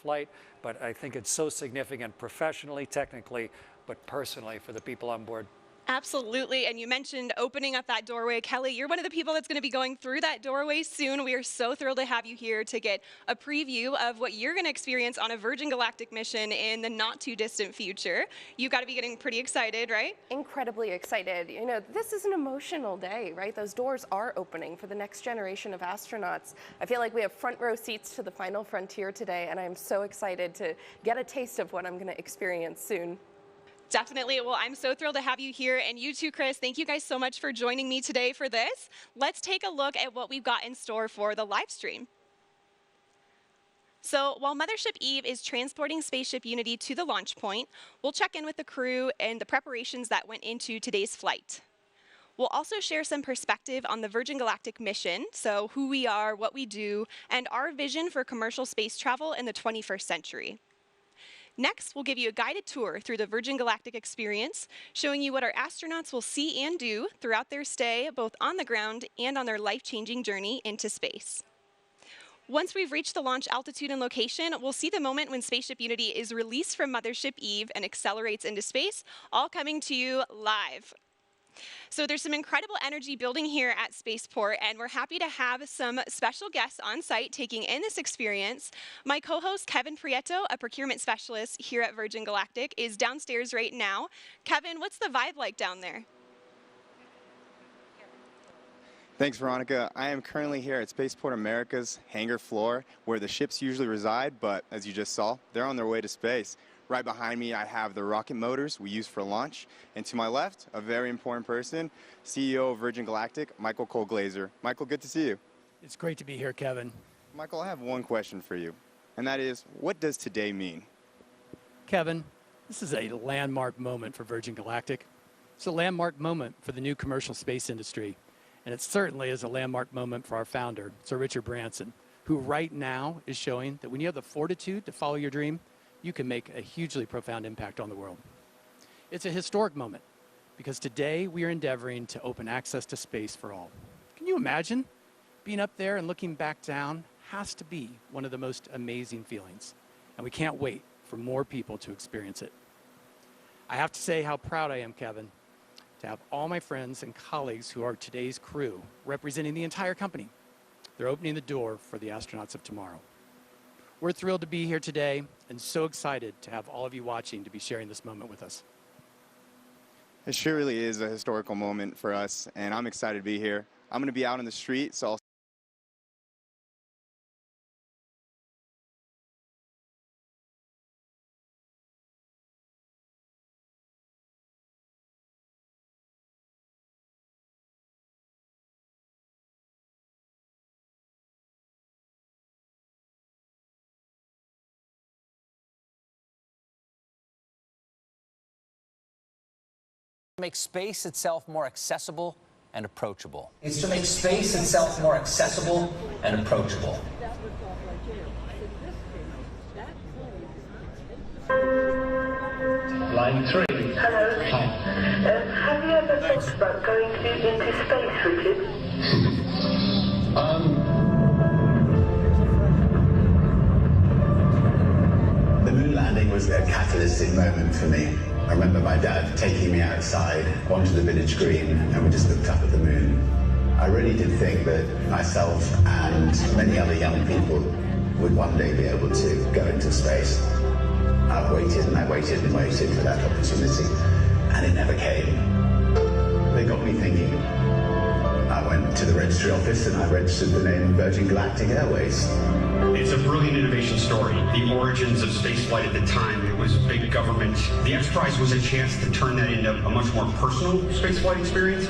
flight, but I think it's so significant professionally, technically, but personally for the people on board. Absolutely, and you mentioned opening up that doorway. Kelly, you're one of the people that's going to be going through that doorway soon. We are so thrilled to have you here to get a preview of what you're going to experience on a Virgin Galactic mission in the not too distant future. You've got to be getting pretty excited, right? Incredibly excited. You know, this is an emotional day, right? Those doors are opening for the next generation of astronauts. I feel like we have front row seats to the final frontier today, and I'm so excited to get a taste of what I'm going to experience soon. Definitely. Well, I'm so thrilled to have you here, and you too, Chris. Thank you guys so much for joining me today for this. Let's take a look at what we've got in store for the live stream. So while Mothership Eve is transporting Spaceship Unity to the launch point, we'll check in with the crew and the preparations that went into today's flight. We'll also share some perspective on the Virgin Galactic mission, so who we are, what we do, and our vision for commercial space travel in the 21st century. Next, we'll give you a guided tour through the Virgin Galactic experience, showing you what our astronauts will see and do throughout their stay, both on the ground and on their life-changing journey into space. Once we've reached the launch altitude and location, we'll see the moment when Spaceship Unity is released from Mothership Eve and accelerates into space, all coming to you live. So there's some incredible energy building here at Spaceport, and we're happy to have some special guests on site taking in this experience. My co-host, Kevin Prieto, a procurement specialist here at Virgin Galactic, is downstairs right now. Kevin, what's the vibe like down there? Thanks, Veronica. I am currently here at Spaceport America's hangar floor, where the ships usually reside, but as you just saw, they're on their way to space. Right behind me, I have the rocket motors we use for launch. And to my left, a very important person, CEO of Virgin Galactic, Michael Cole-Glazer. Michael, good to see you. It's great to be here, Kevin. Michael, I have one question for you, and that is, what does today mean? Kevin, this is a landmark moment for Virgin Galactic. It's a landmark moment for the new commercial space industry. And it certainly is a landmark moment for our founder, Sir Richard Branson, who right now is showing that when you have the fortitude to follow your dream, you can make a hugely profound impact on the world. It's a historic moment because today we are endeavoring to open access to space for all. Can you imagine? Being up there and looking back down has to be one of the most amazing feelings, and we can't wait for more people to experience it. I have to say how proud I am, Kevin, to have all my friends and colleagues who are today's crew representing the entire company. They're opening the door for the astronauts of tomorrow. We're thrilled to be here today and so excited to have all of you watching to be sharing this moment with us. It sure really is a historical moment for us, and I'm excited to be here. I'm going to be out on the street, so I'll make space itself more accessible and approachable. It's to make space itself more accessible and approachable. Line 3. Hello. Hi. Have you ever thought about going into space, Richard? The moon landing was a catalytic moment for me. I remember my dad taking me outside onto the village green, and we just looked up at the moon. I really did think that myself and many other young people would one day be able to go into space. I've waited and I waited and waited for that opportunity, and it never came. They got me thinking. I went to the registry office and I registered the name Virgin Galactic Airways. It's a brilliant innovation story. The origins of spaceflight at the time, it was big government. The X Prize was a chance to turn that into a much more personal spaceflight experience.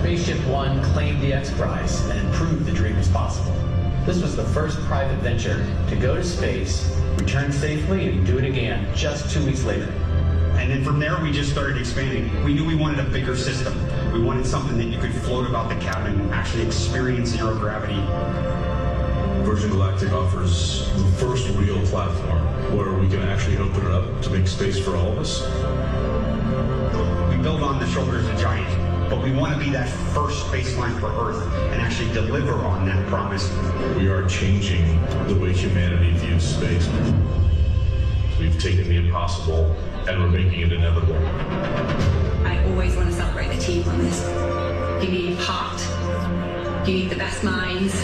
Spaceship One claimed the X Prize and proved the dream was possible. This was the first private venture to go to space, return safely, and do it again just 2 weeks later. And then from there, we just started expanding. We knew we wanted a bigger system. We wanted something that you could float about the cabin and actually experience zero gravity. Virgin Galactic offers the first real platform where we can actually open it up to make space for all of us. We build on the shoulders of giants, but we want to be that first baseline for Earth and actually deliver on that promise. We are changing the way humanity views space. we've taken the impossible and we're making it inevitable. I always want to celebrate the team on this. You need heart. You need the best minds.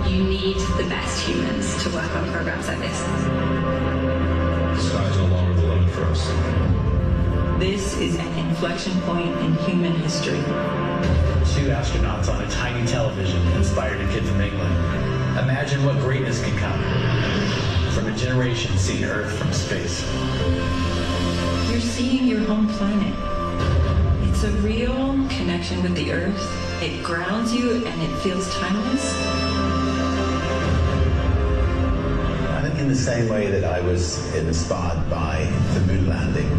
You need the best humans to work on programs like this. The sky's no longer the limit for us. This is an inflection point in human history. 2 astronauts on a tiny television inspired a kid from England. Imagine what greatness can come from a generation seeing Earth from space. You're seeing your home planet. It's a real connection with the Earth. It grounds you and it feels timeless. I think in the same way that I was inspired by the moon landing,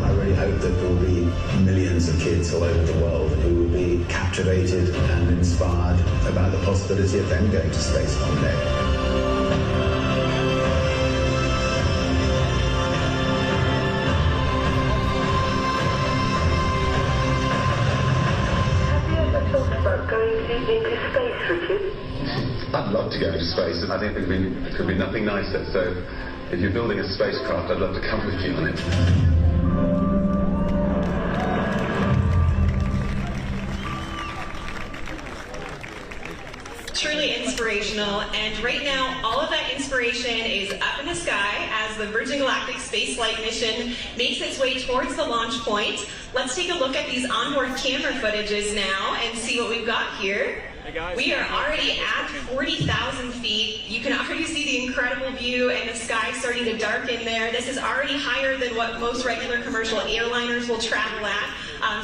I really hope that there will be millions of kids all over the world who will be captivated and inspired about the possibility of them going to space one day. Into space, Richard? I'd love to go into space, and I think there could be nothing nicer. So, if you're building a spacecraft, I'd love to come with you on it. Truly inspirational, and right now all of that inspiration is up in the sky as the Virgin Galactic spaceflight mission makes its way towards the launch point. Let's take a look at these onboard camera footages now and see what we've got here. We are already at 40,000 feet. You can already see the incredible view and the sky starting to darken there. This is already higher than what most regular commercial airliners will travel at.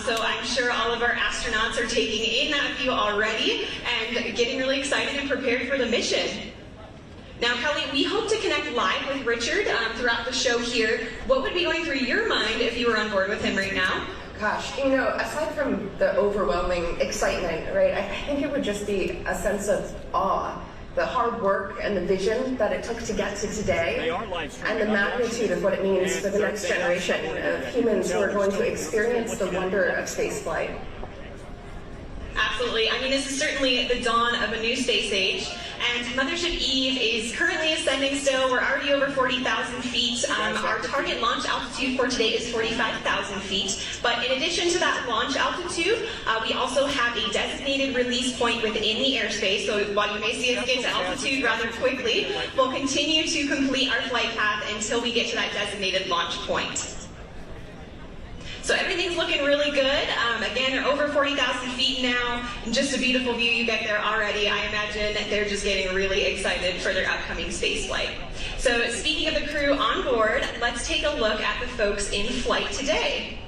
So I'm sure all of our astronauts are taking in that view already and getting really excited and prepared for the mission. Now, Kelly, we hope to connect live with Richard throughout the show here. What would be going through your mind if you were on board with him right now? Gosh, you know, aside from the overwhelming excitement, right, I think it would just be a sense of awe. The hard work and the vision that it took to get to today, and the magnitude of what it means for the next generation of humans who are going to experience the wonder of spaceflight. Absolutely. I mean, this is certainly the dawn of a new space age. And Mothership Eve is currently ascending still. We're already over 40,000 feet. Our target launch altitude for today is 45,000 feet. But in addition to that launch altitude, we also have a designated release point within the airspace. So while you may see us get to altitude rather quickly, we'll continue to complete our flight path until we get to that designated launch point. So everything's looking really good. Again, they're over 40,000 feet now. Just a beautiful view you get there already. I imagine they're just getting really excited for their upcoming space flight. So speaking of the crew on board, let's take a look at the folks in flight today.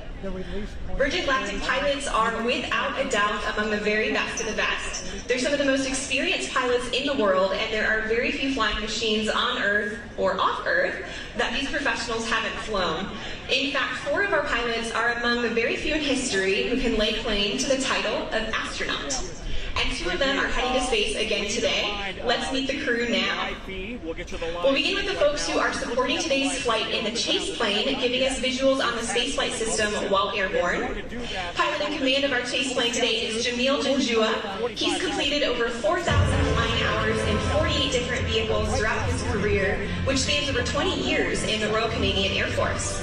Virgin Galactic pilots are without a doubt among the very best of the best. They're some of the most experienced pilots in the world, and there are very few flying machines on Earth or off Earth that these professionals haven't flown. In fact, 4 of our pilots are among the very few in history who can lay claim to the title of astronaut. And 2 of them are heading to space again today. Let's meet the crew now. We'll begin with the folks who are supporting today's flight in the chase plane, giving us visuals on the spaceflight system while airborne. Pilot in command of our chase plane today is Jamil Janjua. He's completed over 4,000 flying hours in 48 different vehicles throughout his career, which spans over 20 years in the Royal Canadian Air Force.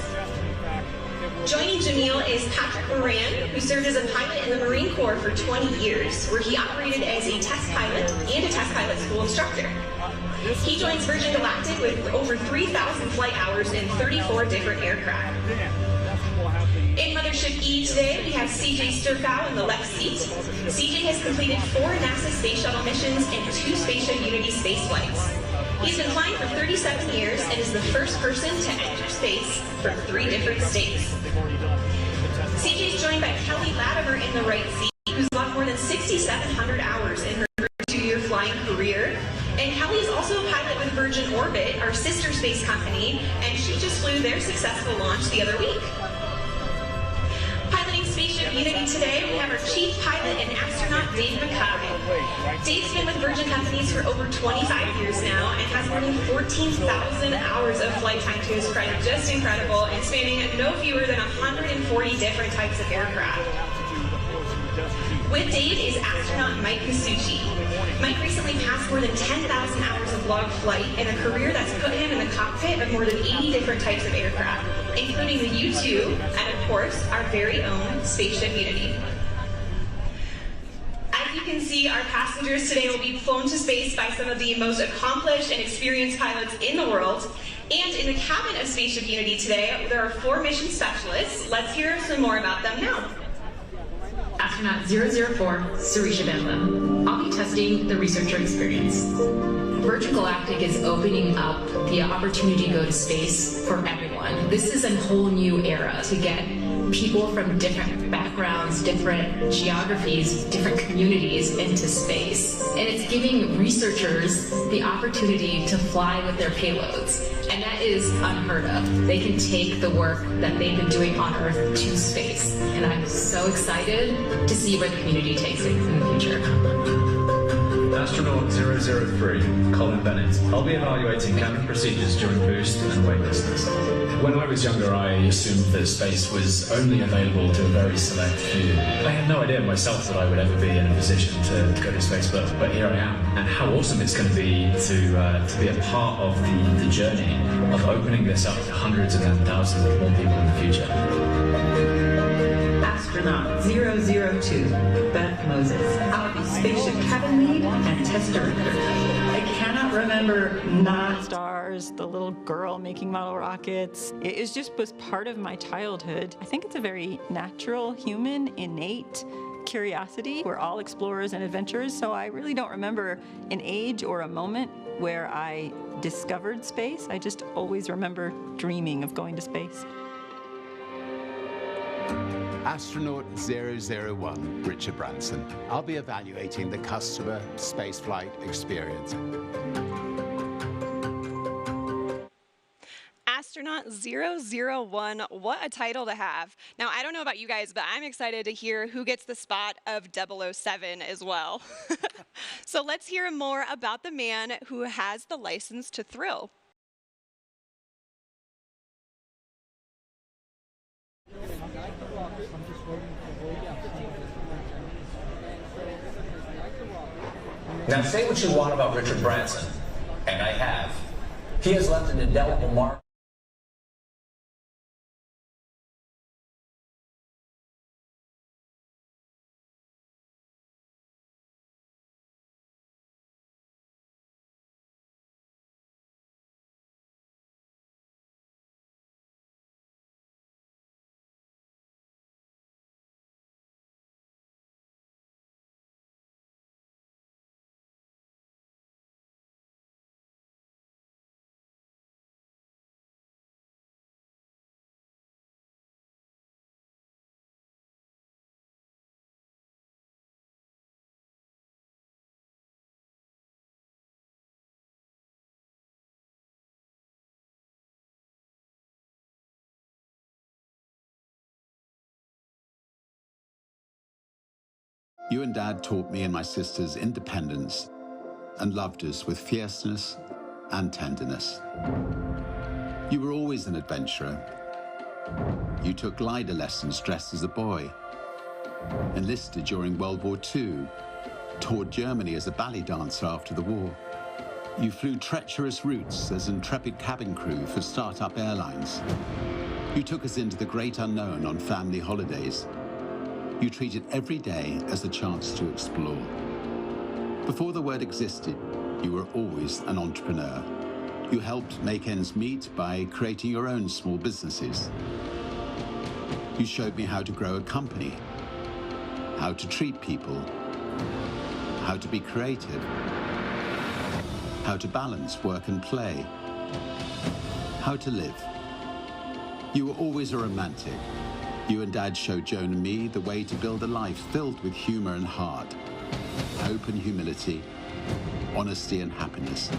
Joining Jamil is Patrick Moran, who served as a pilot in the Marine Corps for 20 years, where he operated as a test pilot and a test pilot school instructor. He joins Virgin Galactic with over 3,000 flight hours in 34 different aircraft. In Mothership E today, we have CJ Sturkow in the left seat. CJ has completed 4 NASA Space Shuttle missions and 2 Spaceship Unity space flights. He's been flying for 37 years and is the first person to enter space from 3 different states. CJ is joined by Kelly Latimer in the right seat, who's logged more than 6,700 hours in her 2-year flying career. And Kelly is also a pilot with Virgin Orbit, our sister space company, and she just flew their successful launch the other week. Piloting Spaceship Unity today, we have our chief pilot and astronaut, Dave McKay. Dave's been with Virgin Companies for over 25 years now and has more than 14,000 hours of flight time to his credit. Just incredible, and spanning no fewer than 140 different types of aircraft. With Dave is astronaut Mike Kasuchi. Mike recently passed more than 10,000 hours of logged flight in a career that's put him in the cockpit of more than 80 different types of aircraft, including the U-2 and, of course, our very own Spaceship Unity. As you can see, our passengers today will be flown to space by some of the most accomplished and experienced pilots in the world. And in the cabin of Spaceship Unity today, there are 4 mission specialists. Let's hear some more about them now. Astronaut 004, Sarisha Bentham. I'll be testing the researcher experience. Virgin Galactic is opening up the opportunity to go to space for everyone. This is a whole new era to get people from different backgrounds, different geographies, different communities into space. And it's giving researchers the opportunity to fly with their payloads. And that is unheard of. They can take the work that they've been doing on Earth to space. And I'm so excited to see where the community takes it in the future. Astronaut 003, Colin Bennett. I'll be evaluating cabin procedures during boost and weightlessness. When I was younger, I assumed that space was only available to a very select few. I had no idea myself that I would ever be in a position to go to space, but here I am. And how awesome it's going to be to be a part of the journey of opening this up to hundreds and then thousands of more people in the future. Astronaut 002, Beth Moses. I'll be spaceship cabin lead and test director. I cannot remember not stars, the little girl making model rockets. It was part of my childhood. I think it's a very natural, human, innate curiosity. We're all explorers and adventurers, so I really don't remember an age or a moment where I discovered space. I just always remember dreaming of going to space. Astronaut 001, Richard Branson. I'll be evaluating the customer spaceflight experience. Astronaut 001, what a title to have. Now, I don't know about you guys, but I'm excited to hear who gets the spot of 007 as well. So let's hear more about the man who has the license to thrill. Now say what you want about Richard Branson, and I have. He has left an indelible mark. You and Dad taught me and my sisters independence and loved us with fierceness and tenderness. You were always an adventurer. You took glider lessons dressed as a boy, enlisted during World War II, toured Germany as a ballet dancer after the war. You flew treacherous routes as intrepid cabin crew for start-up airlines. You took us into the great unknown on family holidays. You treated every day as a chance to explore. Before the word existed, you were always an entrepreneur. You helped make ends meet by creating your own small businesses. You showed me how to grow a company, how to treat people, how to be creative, how to balance work and play, how to live. You were always a romantic. You and Dad showed Joan and me the way to build a life filled with humor and heart, hope and humility, honesty and happiness.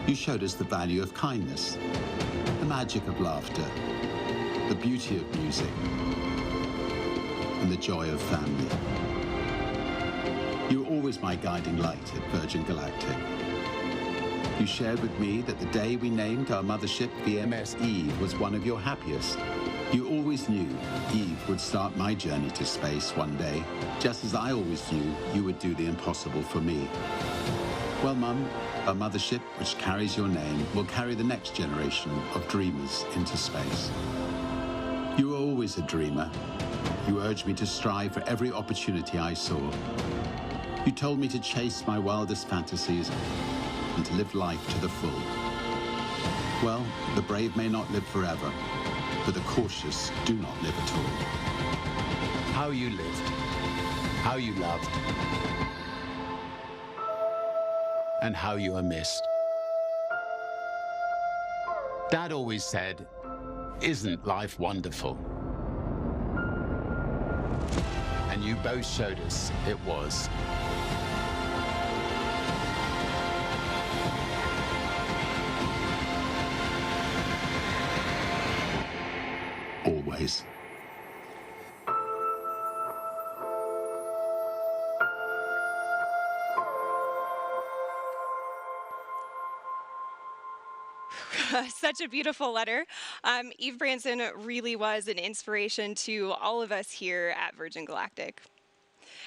You showed us the value of kindness, the magic of laughter, the beauty of music, and the joy of family. You were always my guiding light at Virgin Galactic. You shared with me that the day we named our mothership VMS Eve was one of your happiest. You always knew Eve would start my journey to space one day, just as I always knew you would do the impossible for me. Well, Mum, our mothership, which carries your name, will carry the next generation of dreamers into space. You were always a dreamer. You urged me to strive for every opportunity I saw. You told me to chase my wildest fantasies and to live life to the full. Well, the brave may not live forever, but the cautious do not live at all. How you lived, how you loved, and how you are missed. Dad always said, "Isn't life wonderful?" And you both showed us it was. Always. Such a beautiful letter. Eve Branson really was an inspiration to all of us here at Virgin Galactic.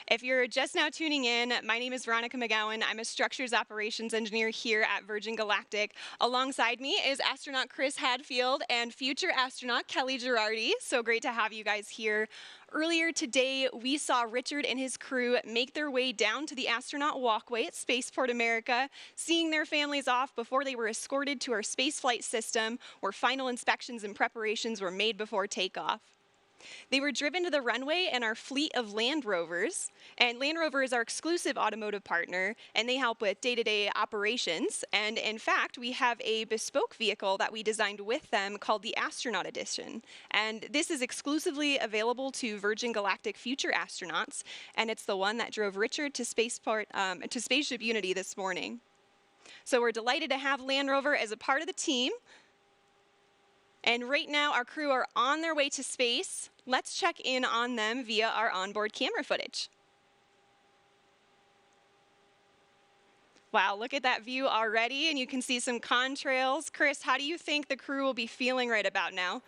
If you're just now tuning in, my name is Veronica McGowan. I'm a structures operations engineer here at Virgin Galactic. Alongside me is astronaut Chris Hadfield and future astronaut Kelly Girardi. So great to have you guys here. Earlier today, we saw Richard and his crew make their way down to the astronaut walkway at Spaceport America, seeing their families off before they were escorted to our spaceflight system, where final inspections and preparations were made before takeoff. They were driven to the runway in our fleet of Land Rovers, and Land Rover is our exclusive automotive partner, and they help with day-to-day operations. And in fact, we have a bespoke vehicle that we designed with them called the Astronaut Edition. And this is exclusively available to Virgin Galactic future astronauts, and it's the one that drove Richard to Spaceship Unity this morning. So we're delighted to have Land Rover as a part of the team. And right now, our crew are on their way to space. Let's check in on them via our onboard camera footage. Wow, look at that view already, and you can see some contrails. Chris, how do you think the crew will be feeling right about now?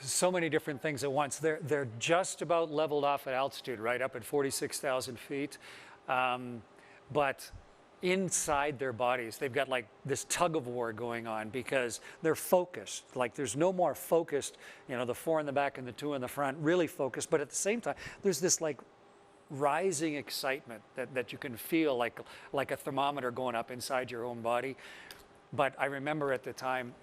So many different things at once. They're just about leveled off at altitude, right up at 46,000 feet. But inside their bodies, they've got like this tug of war going on because they're focused. Like there's no more focused, you know, the 4 in the back and the 2 in the front, really focused. But at the same time, there's this like rising excitement that you can feel like a thermometer going up inside your own body. But I remember at the time,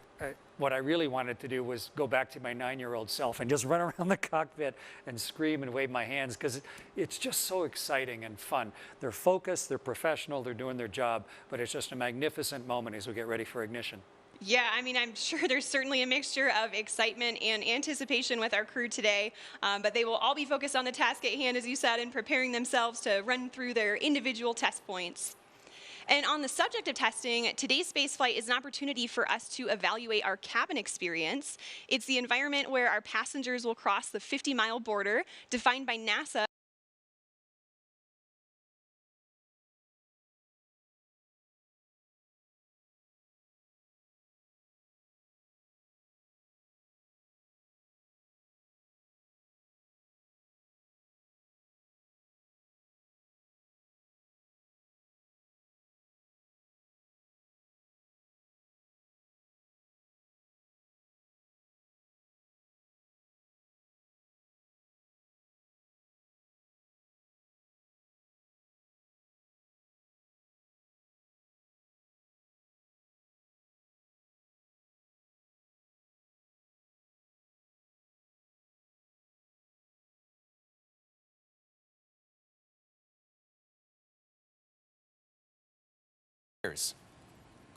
what I really wanted to do was go back to my 9-year-old self and just run around the cockpit and scream and wave my hands because it's just so exciting and fun. They're focused, they're professional, they're doing their job, but it's just a magnificent moment as we get ready for ignition. Yeah, I mean, I'm sure there's certainly a mixture of excitement and anticipation with our crew today, but they will all be focused on the task at hand, as you said, and preparing themselves to run through their individual test points. And on the subject of testing, today's spaceflight is an opportunity for us to evaluate our cabin experience. It's the environment where our passengers will cross the 50-mile border defined by NASA.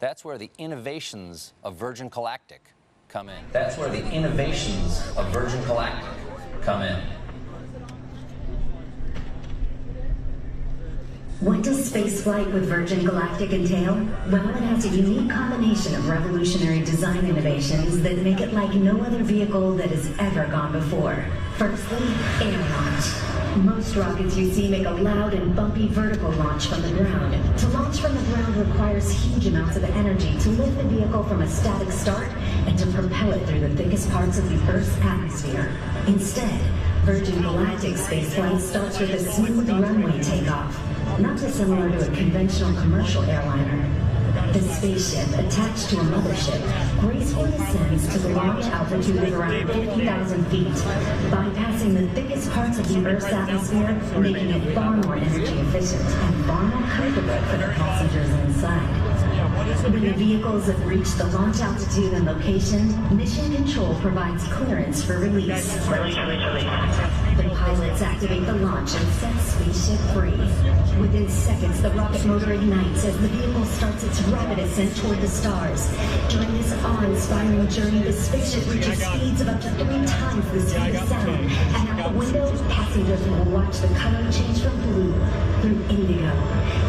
That's where the innovations of Virgin Galactic come in. That's where the innovations of Virgin Galactic come in. What does spaceflight with Virgin Galactic entail? Well, it has a unique combination of revolutionary design innovations that make it like no other vehicle that has ever gone before. Firstly, air launch. Most rockets you see make a loud and bumpy vertical launch from the ground. To launch from the ground requires huge amounts of energy to lift the vehicle from a static start and to propel it through the thickest parts of the Earth's atmosphere. Instead, Virgin Galactic spaceflight starts with a smooth runway takeoff, not dissimilar to a conventional commercial airliner. The spaceship, attached to a mothership, gracefully ascends to the launch altitude of around 50,000 feet, bypassing the thickest parts of the Earth's atmosphere, making it far more energy efficient and far more comfortable for the passengers inside. When the vehicles have reached the launch altitude and location, Mission Control provides clearance for release. The pilots activate the launch and set spaceship free. Within seconds, the rocket motor ignites as the vehicle starts its rapid ascent toward the stars. During this awe-inspiring journey, the spaceship reaches speeds of up to 3 times the speed of sound. And out the window, passengers will watch the color change from blue through indigo,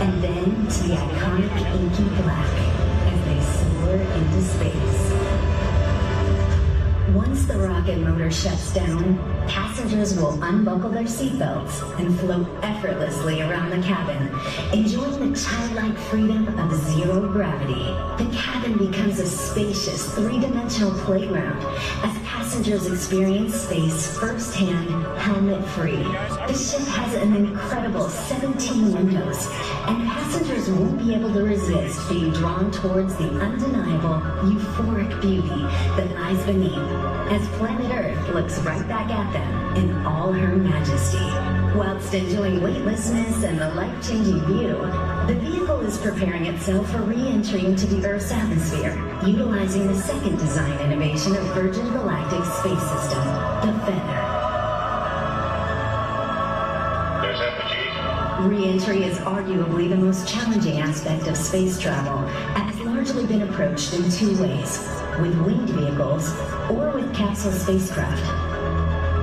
and then to the iconic inky black as they soar into space. Once the rocket motor shuts down, passengers will unbuckle their seatbelts and float effortlessly around the cabin, enjoying the childlike freedom of zero gravity. The cabin becomes a spacious, 3-dimensional playground as passengers experience space firsthand, helmet-free. The ship has an incredible 17 windows, and passengers won't be able to resist being drawn towards the undeniable, euphoric beauty that lies beneath, as planet Earth looks right back at them in all her majesty. Whilst enjoying weightlessness and the life-changing view, the vehicle is preparing itself for re-entry into the Earth's atmosphere, utilizing the second design innovation of Virgin Galactic's space system, the feather. Re-entry is arguably the most challenging aspect of space travel and has largely been approached in 2 ways, with winged vehicles or with capsule spacecraft.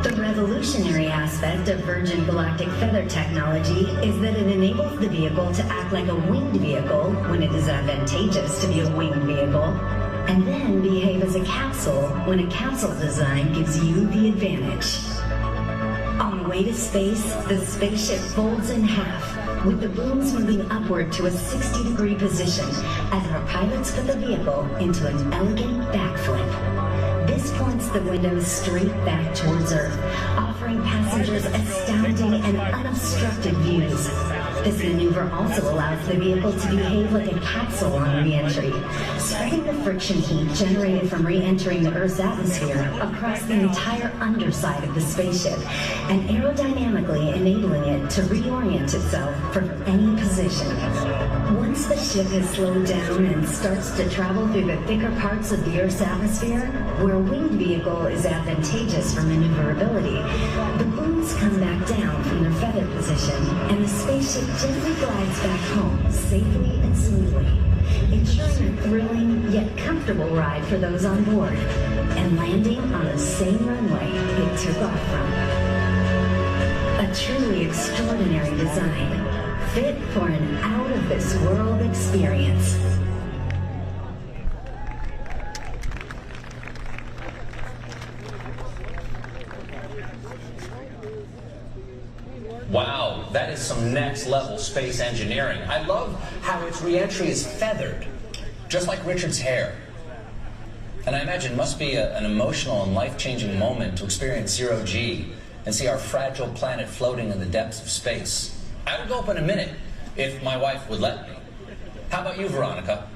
The revolutionary aspect of Virgin Galactic feather technology is that it enables the vehicle to act like a winged vehicle when it is advantageous to be a winged vehicle, and then behave as a capsule when a capsule design gives you the advantage. On the way to space, the spaceship folds in half, with the booms moving upward to a 60-degree position as our pilots put the vehicle into an elegant backflip. This points the windows straight back towards Earth, offering passengers astounding and unobstructed views. This maneuver also allows the vehicle to behave like a capsule on re-entry, spreading the friction heat generated from re-entering the Earth's atmosphere across the entire underside of the spaceship, and aerodynamically enabling it to reorient itself from any position. Once the ship has slowed down and starts to travel through the thicker parts of the Earth's atmosphere, where a winged vehicle is advantageous for maneuverability, the booms come back down from their feather position, and the spaceship gently glides back home safely and smoothly, ensuring a thrilling yet comfortable ride for those on board, and landing on the same runway it took off from. A truly extraordinary design, fit for an out-of-this-world experience. Wow, that is some next-level space engineering. I love how its re-entry is feathered, just like Richard's hair. And I imagine it must be an emotional and life-changing moment to experience zero-G and see our fragile planet floating in the depths of space. I would go up in a minute if my wife would let me. How about you, Veronica?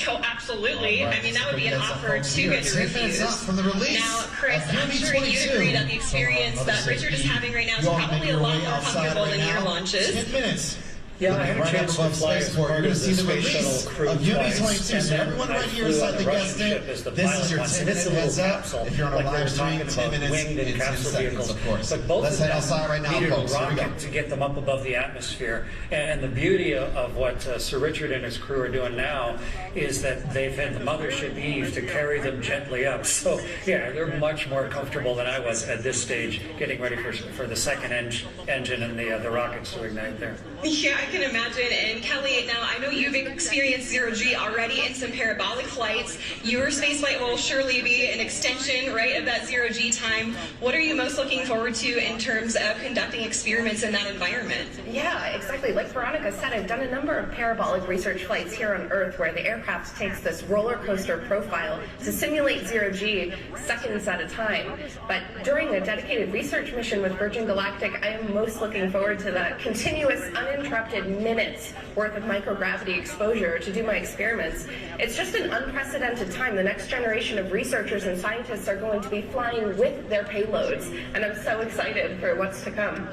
Oh, absolutely. Right. I mean, that would be an offer too good to refuse. From the release. Now, Chris, I'm sure you'd agree that the experience that Richard is having right now is probably a lot more comfortable than your launches. 10 minutes. Yeah, I had a chance to fly as part You're going to of see the Space Shuttle release crew of twice, UB-22. and So then everyone I right here flew inside on the the guest Russian deck. ship as the This pilot is your once. 10 And it's minute a little heads up. capsule, If you're on a like we were live stream, talking 10 about minutes winged and in 10 capsule seconds, vehicles. of course. But both Let's of head them outside right now, needed folks. a Here we go. rocket to get them up above the atmosphere. And the beauty of what Sir Richard and his crew are doing now is that they've had the mothership Eve to carry them gently up. So yeah, they're much more comfortable than I was at this stage, getting ready for the second engine and the rockets to ignite there. Yeah, I can imagine. And Kelly, now I know you've experienced zero-G already in some parabolic flights. Your space flight will surely be an extension, right, of that zero-G time. What are you most looking forward to in terms of conducting experiments in that environment? Yeah, exactly. Like Veronica said, I've done a number of parabolic research flights here on Earth where the aircraft takes this roller coaster profile to simulate zero-G seconds at a time. But during a dedicated research mission with Virgin Galactic, I am most looking forward to the continuous, uninterrupted minutes worth of microgravity exposure to do my experiments. It's just an unprecedented time. The next generation of researchers and scientists are going to be flying with their payloads, and I'm so excited for what's to come.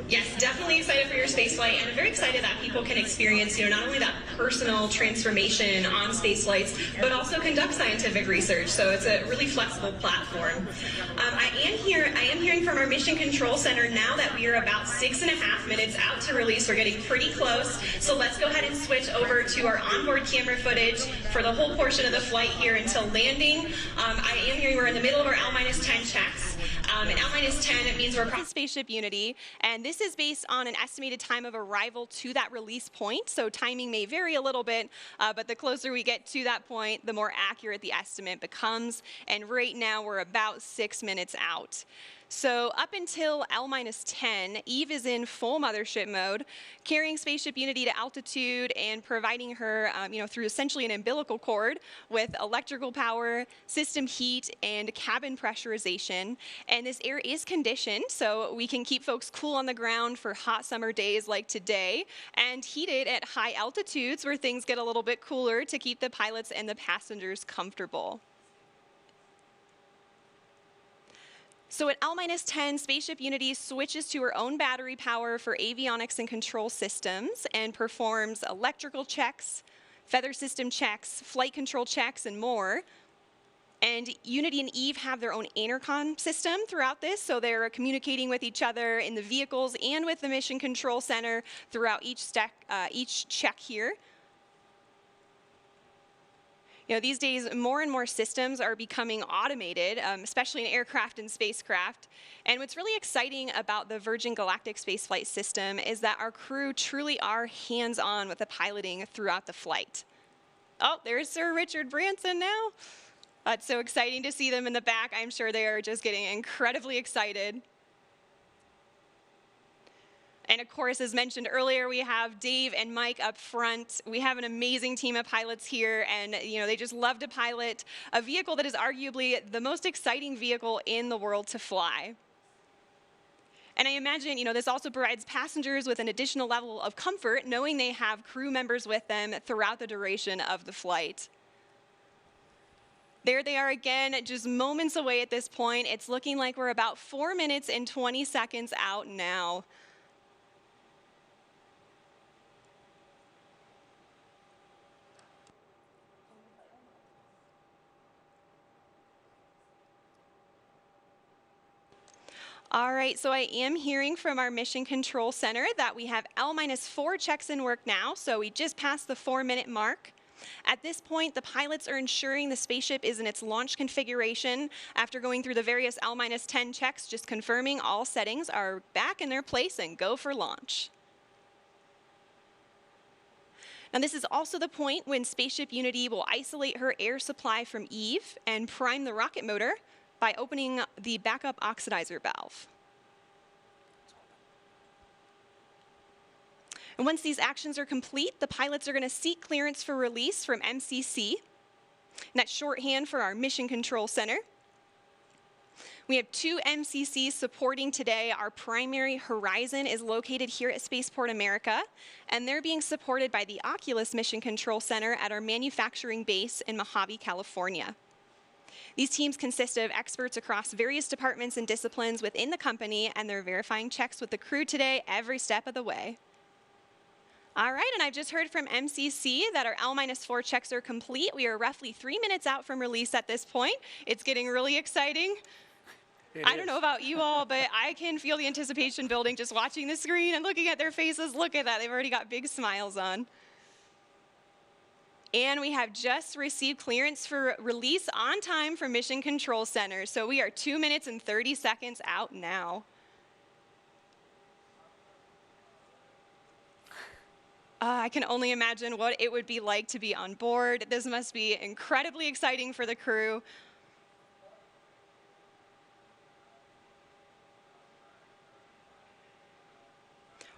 Yes, definitely excited for your spaceflight, and I'm very excited that people can experience, not only that personal transformation on space flights, but also conduct scientific research. So it's a really flexible platform. I am hearing from our Mission Control Center now that we are about 6.5 minutes out to release. We're getting pretty close. So let's go ahead and switch over to our onboard camera footage for the whole portion of the flight here until landing. I am hearing we're in the middle of our L-10 checks. And L-10, it means we're across Spaceship Unity, and this is based on an estimated time of arrival to that release point, so timing may vary a little bit, but the closer we get to that point, the more accurate the estimate becomes, and right now we're about 6 minutes out. So up until L-10, Eve is in full mothership mode, carrying Spaceship Unity to altitude and providing her, through essentially an umbilical cord with electrical power, system heat, and cabin pressurization. And this air is conditioned, so we can keep folks cool on the ground for hot summer days like today, and heat it at high altitudes where things get a little bit cooler to keep the pilots and the passengers comfortable. So at L-10, Spaceship Unity switches to her own battery power for avionics and control systems and performs electrical checks, feather system checks, flight control checks, and more. And Unity and Eve have their own intercom system throughout this, so they're communicating with each other in the vehicles and with the Mission Control Center throughout each check here. These days, more and more systems are becoming automated, especially in aircraft and spacecraft. And what's really exciting about the Virgin Galactic spaceflight system is that our crew truly are hands-on with the piloting throughout the flight. Oh, there's Sir Richard Branson now. It's so exciting to see them in the back. I'm sure they are just getting incredibly excited. And of course, as mentioned earlier, we have Dave and Mike up front. We have an amazing team of pilots here, and they just love to pilot a vehicle that is arguably the most exciting vehicle in the world to fly. And I imagine, this also provides passengers with an additional level of comfort, knowing they have crew members with them throughout the duration of the flight. There they are again, just moments away at this point. It's looking like we're about 4 minutes and 20 seconds out now. All right, so I am hearing from our Mission Control Center that we have L-4 checks in work now, so we just passed the 4-minute mark. At this point, the pilots are ensuring the spaceship is in its launch configuration after going through the various L-10 checks, just confirming all settings are back in their place and go for launch. Now, this is also the point when Spaceship Unity will isolate her air supply from Eve and prime the rocket motor by opening the backup oxidizer valve. And once these actions are complete, the pilots are going to seek clearance for release from MCC. And that's shorthand for our Mission Control Center. We have 2 MCCs supporting today. Our primary horizon is located here at Spaceport America, and they're being supported by the Oculus Mission Control Center at our manufacturing base in Mojave, California. These teams consist of experts across various departments and disciplines within the company, and they're verifying checks with the crew today every step of the way. All right, and I've just heard from MCC that our L-4 checks are complete. We are roughly 3 minutes out from release at this point. It's getting really exciting. I don't know about you all, but I can feel the anticipation building just watching the screen and looking at their faces. Look at that, they've already got big smiles on. And we have just received clearance for release on time from Mission Control Center. So we are 2 minutes and 30 seconds out now. I can only imagine what it would be like to be on board. This must be incredibly exciting for the crew.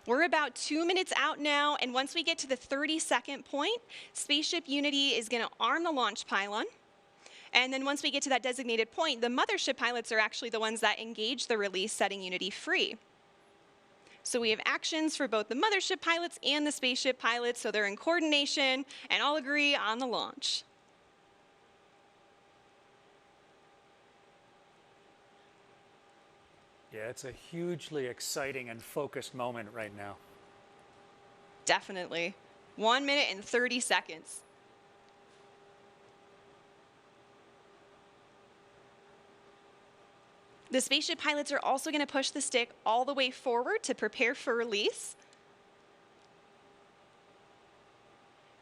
We're about 2 minutes out now, and once we get to the 30-second point, Spaceship Unity is going to arm the launch pylon. And then once we get to that designated point, the mothership pilots are actually the ones that engage the release, setting Unity free. So we have actions for both the mothership pilots and the spaceship pilots, so they're in coordination and all agree on the launch. Yeah, it's a hugely exciting and focused moment right now. Definitely. 1 minute and 30 seconds. The spaceship pilots are also going to push the stick all the way forward to prepare for release.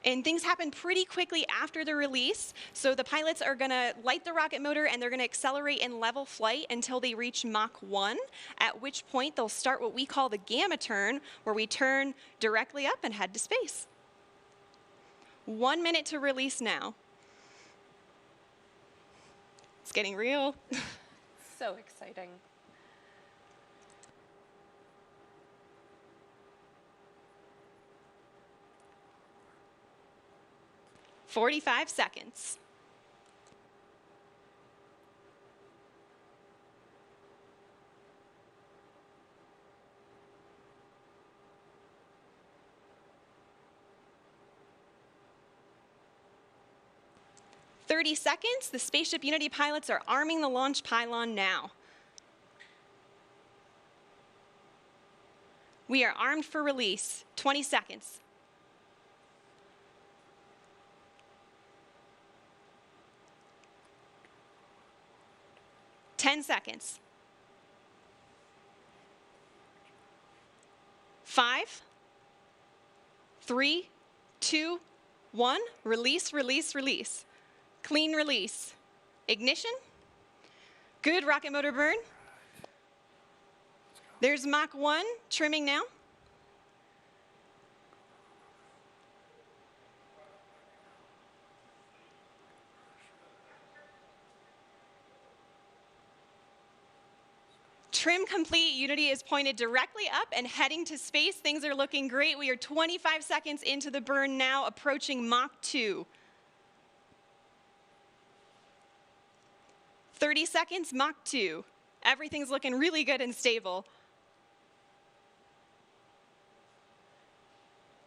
And things happen pretty quickly after the release. So the pilots are going to light the rocket motor and they're going to accelerate in level flight until they reach Mach 1, at which point they'll start what we call the gamma turn, where we turn directly up and head to space. 1 minute to release now. It's getting real. So exciting. "45 seconds. "30 seconds. The Spaceship Unity pilots are arming the launch pylon now. We are armed for release. 20 seconds. "10 seconds. 5, 3, 2, 1. Release, release, release. Clean release. Ignition. Good rocket motor burn. There's Mach 1 trimming now. Trim complete. Unity is pointed directly up and heading to space. Things are looking great. We are 25 seconds into the burn now, approaching Mach 2. 30 seconds, Mach 2. Everything's looking really good and stable.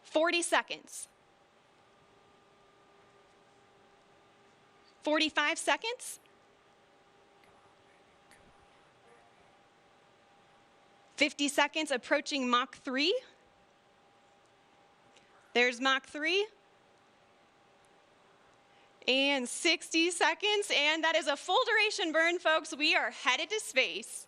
40 seconds. 45 seconds. 50 seconds, approaching Mach 3. There's Mach 3. And 60 seconds, and that is a full duration burn, folks. We are headed to space.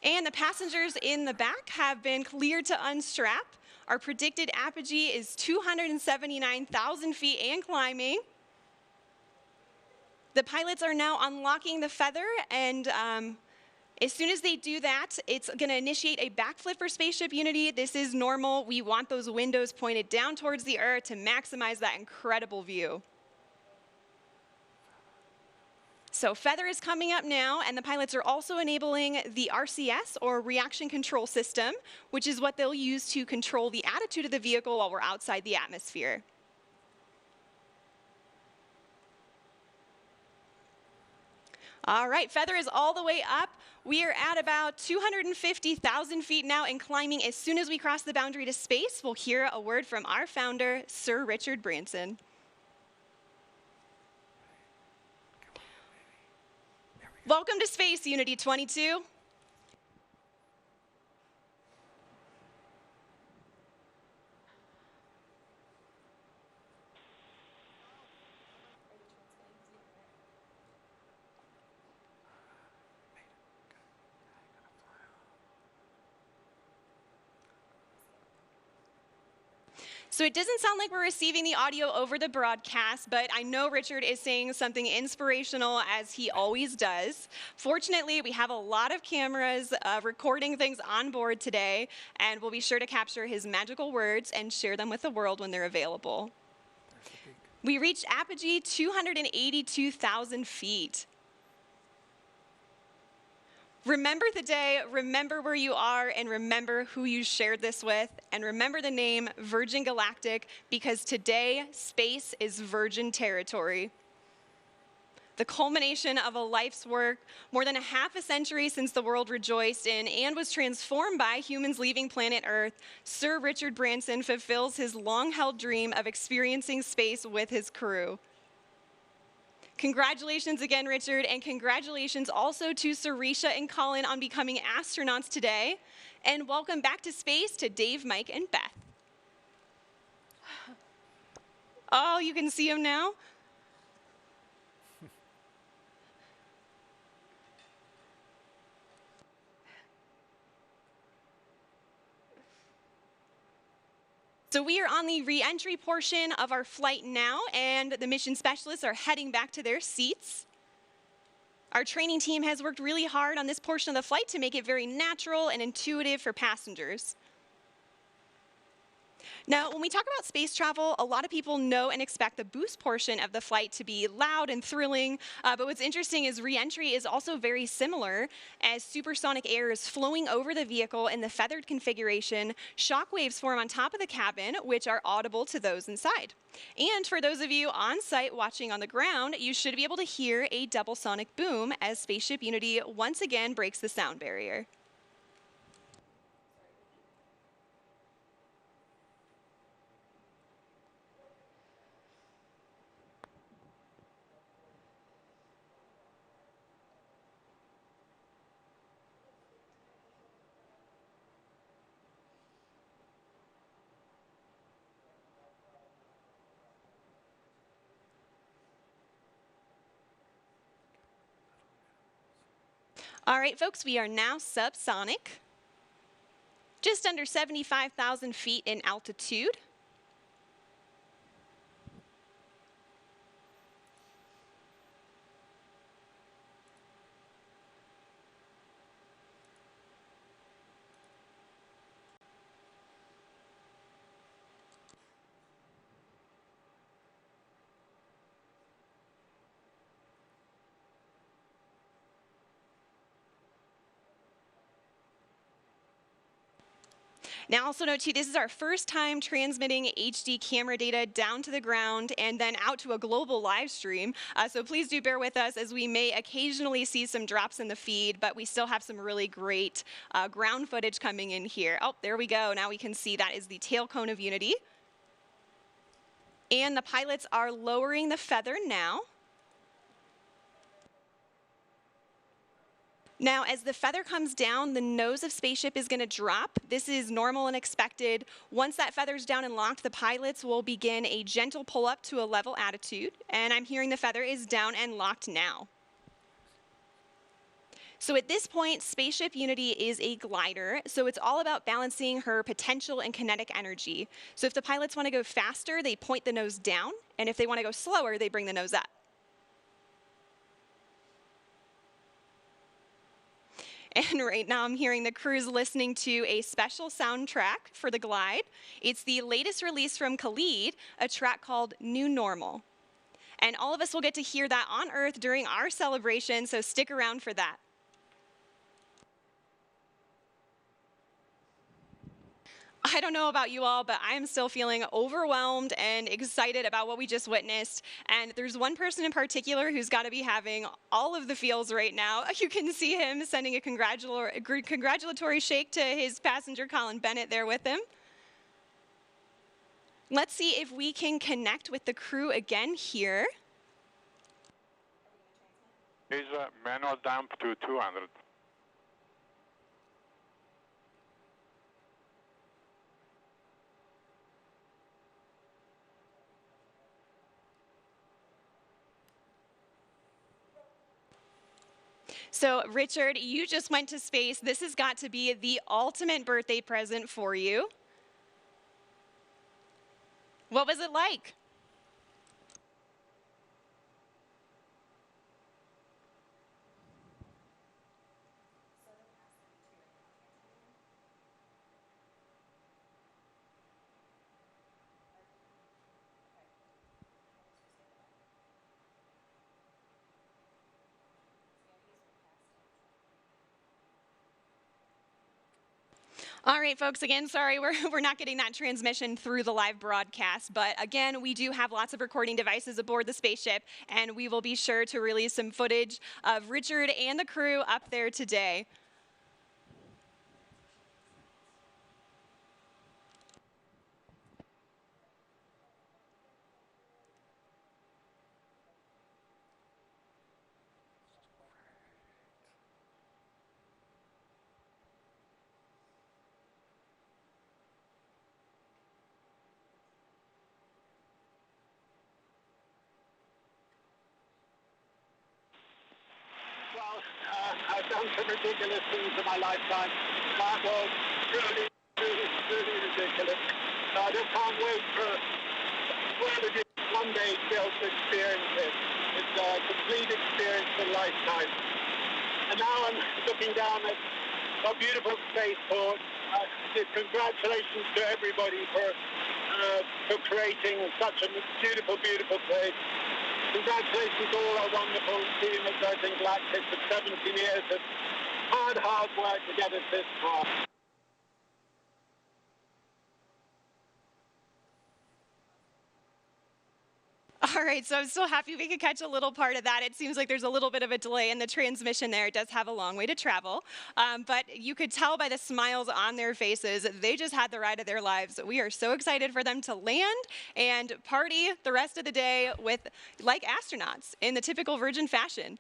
And the passengers in the back have been cleared to unstrap. Our predicted apogee is 279,000 feet and climbing. The pilots are now unlocking the feather, and as soon as they do that, it's going to initiate a backflip for Spaceship Unity. This is normal. We want those windows pointed down towards the Earth to maximize that incredible view. So feather is coming up now, and the pilots are also enabling the RCS, or reaction control system, which is what they'll use to control the attitude of the vehicle while we're outside the atmosphere. All right, feather is all the way up. We are at about 250,000 feet now and climbing. As soon as we cross the boundary to space, we'll hear a word from our founder, Sir Richard Branson. Welcome to Space, Unity 22. So it doesn't sound like we're receiving the audio over the broadcast, but I know Richard is saying something inspirational, as he always does. Fortunately, we have a lot of cameras recording things on board today, and we'll be sure to capture his magical words and share them with the world when they're available. We reached apogee 282,000 feet. Remember the day, remember where you are, and remember who you shared this with, and remember the name Virgin Galactic, because today, space is virgin territory. The culmination of a life's work, more than a half a century since the world rejoiced in and was transformed by humans leaving planet Earth, Sir Richard Branson fulfills his long-held dream of experiencing space with his crew. Congratulations again, Richard, and congratulations also to Sarisha and Colin on becoming astronauts today. And welcome back to space to Dave, Mike, and Beth. Oh, you can see them now? So we are on the re-entry portion of our flight now, and the mission specialists are heading back to their seats. Our training team has worked really hard on this portion of the flight to make it very natural and intuitive for passengers. Now, when we talk about space travel, a lot of people know and expect the boost portion of the flight to be loud and thrilling, but what's interesting is re-entry is also very similar, as supersonic air is flowing over the vehicle in the feathered configuration. Shock waves form on top of the cabin, which are audible to those inside. And for those of you on site watching on the ground, you should be able to hear a double sonic boom as Spaceship Unity once again breaks the sound barrier. All right, folks, we are now subsonic, just under 75,000 feet in altitude. Now also note too, this is our first time transmitting HD camera data down to the ground and then out to a global live stream. So please do bear with us, as we may occasionally see some drops in the feed, but we still have some really great ground footage coming in here. Oh, there we go. Now we can see that is the tail cone of Unity. And the pilots are lowering the feather now. Now, as the feather comes down, the nose of Spaceship is going to drop. This is normal and expected. Once that feather's down and locked, the pilots will begin a gentle pull up to a level attitude. And I'm hearing the feather is down and locked now. So at this point, Spaceship Unity is a glider, so it's all about balancing her potential and kinetic energy. So if the pilots want to go faster, they point the nose down, and if they want to go slower, they bring the nose up. And right now I'm hearing the crew's listening to a special soundtrack for the glide. It's the latest release from Khalid, a track called New Normal. And all of us will get to hear that on Earth during our celebration, so stick around for that. I don't know about you all, but I am still feeling overwhelmed and excited about what we just witnessed. And there's one person in particular who's got to be having all of the feels right now. You can see him sending a congratulatory shake to his passenger, Colin Bennett, there with him. Let's see if we can connect with the crew again here. Is manual dump to 200. So, Richard, you just went to space. This has got to be the ultimate birthday present for you. What was it like? All right, folks, again, sorry, we're not getting that transmission through the live broadcast, but again, we do have lots of recording devices aboard the spaceship, and we will be sure to release some footage of Richard and the crew up there today. I've done some ridiculous things in my lifetime. That was really, really, really ridiculous. So I just can't wait for whoever one day to be able to experience it. It's a complete experience of a lifetime. And now I'm looking down at a beautiful spaceport. Congratulations to everybody for creating such a beautiful, beautiful place. Congratulations to all our wonderful team at Virgin Galactic for 17 years of hard work to get us this far. All right, so I'm so happy we could catch a little part of that. It seems like there's a little bit of a delay in the transmission there. It does have a long way to travel, but you could tell by the smiles on their faces, they just had the ride of their lives. We are so excited for them to land and party the rest of the day with, like astronauts, in the typical Virgin fashion.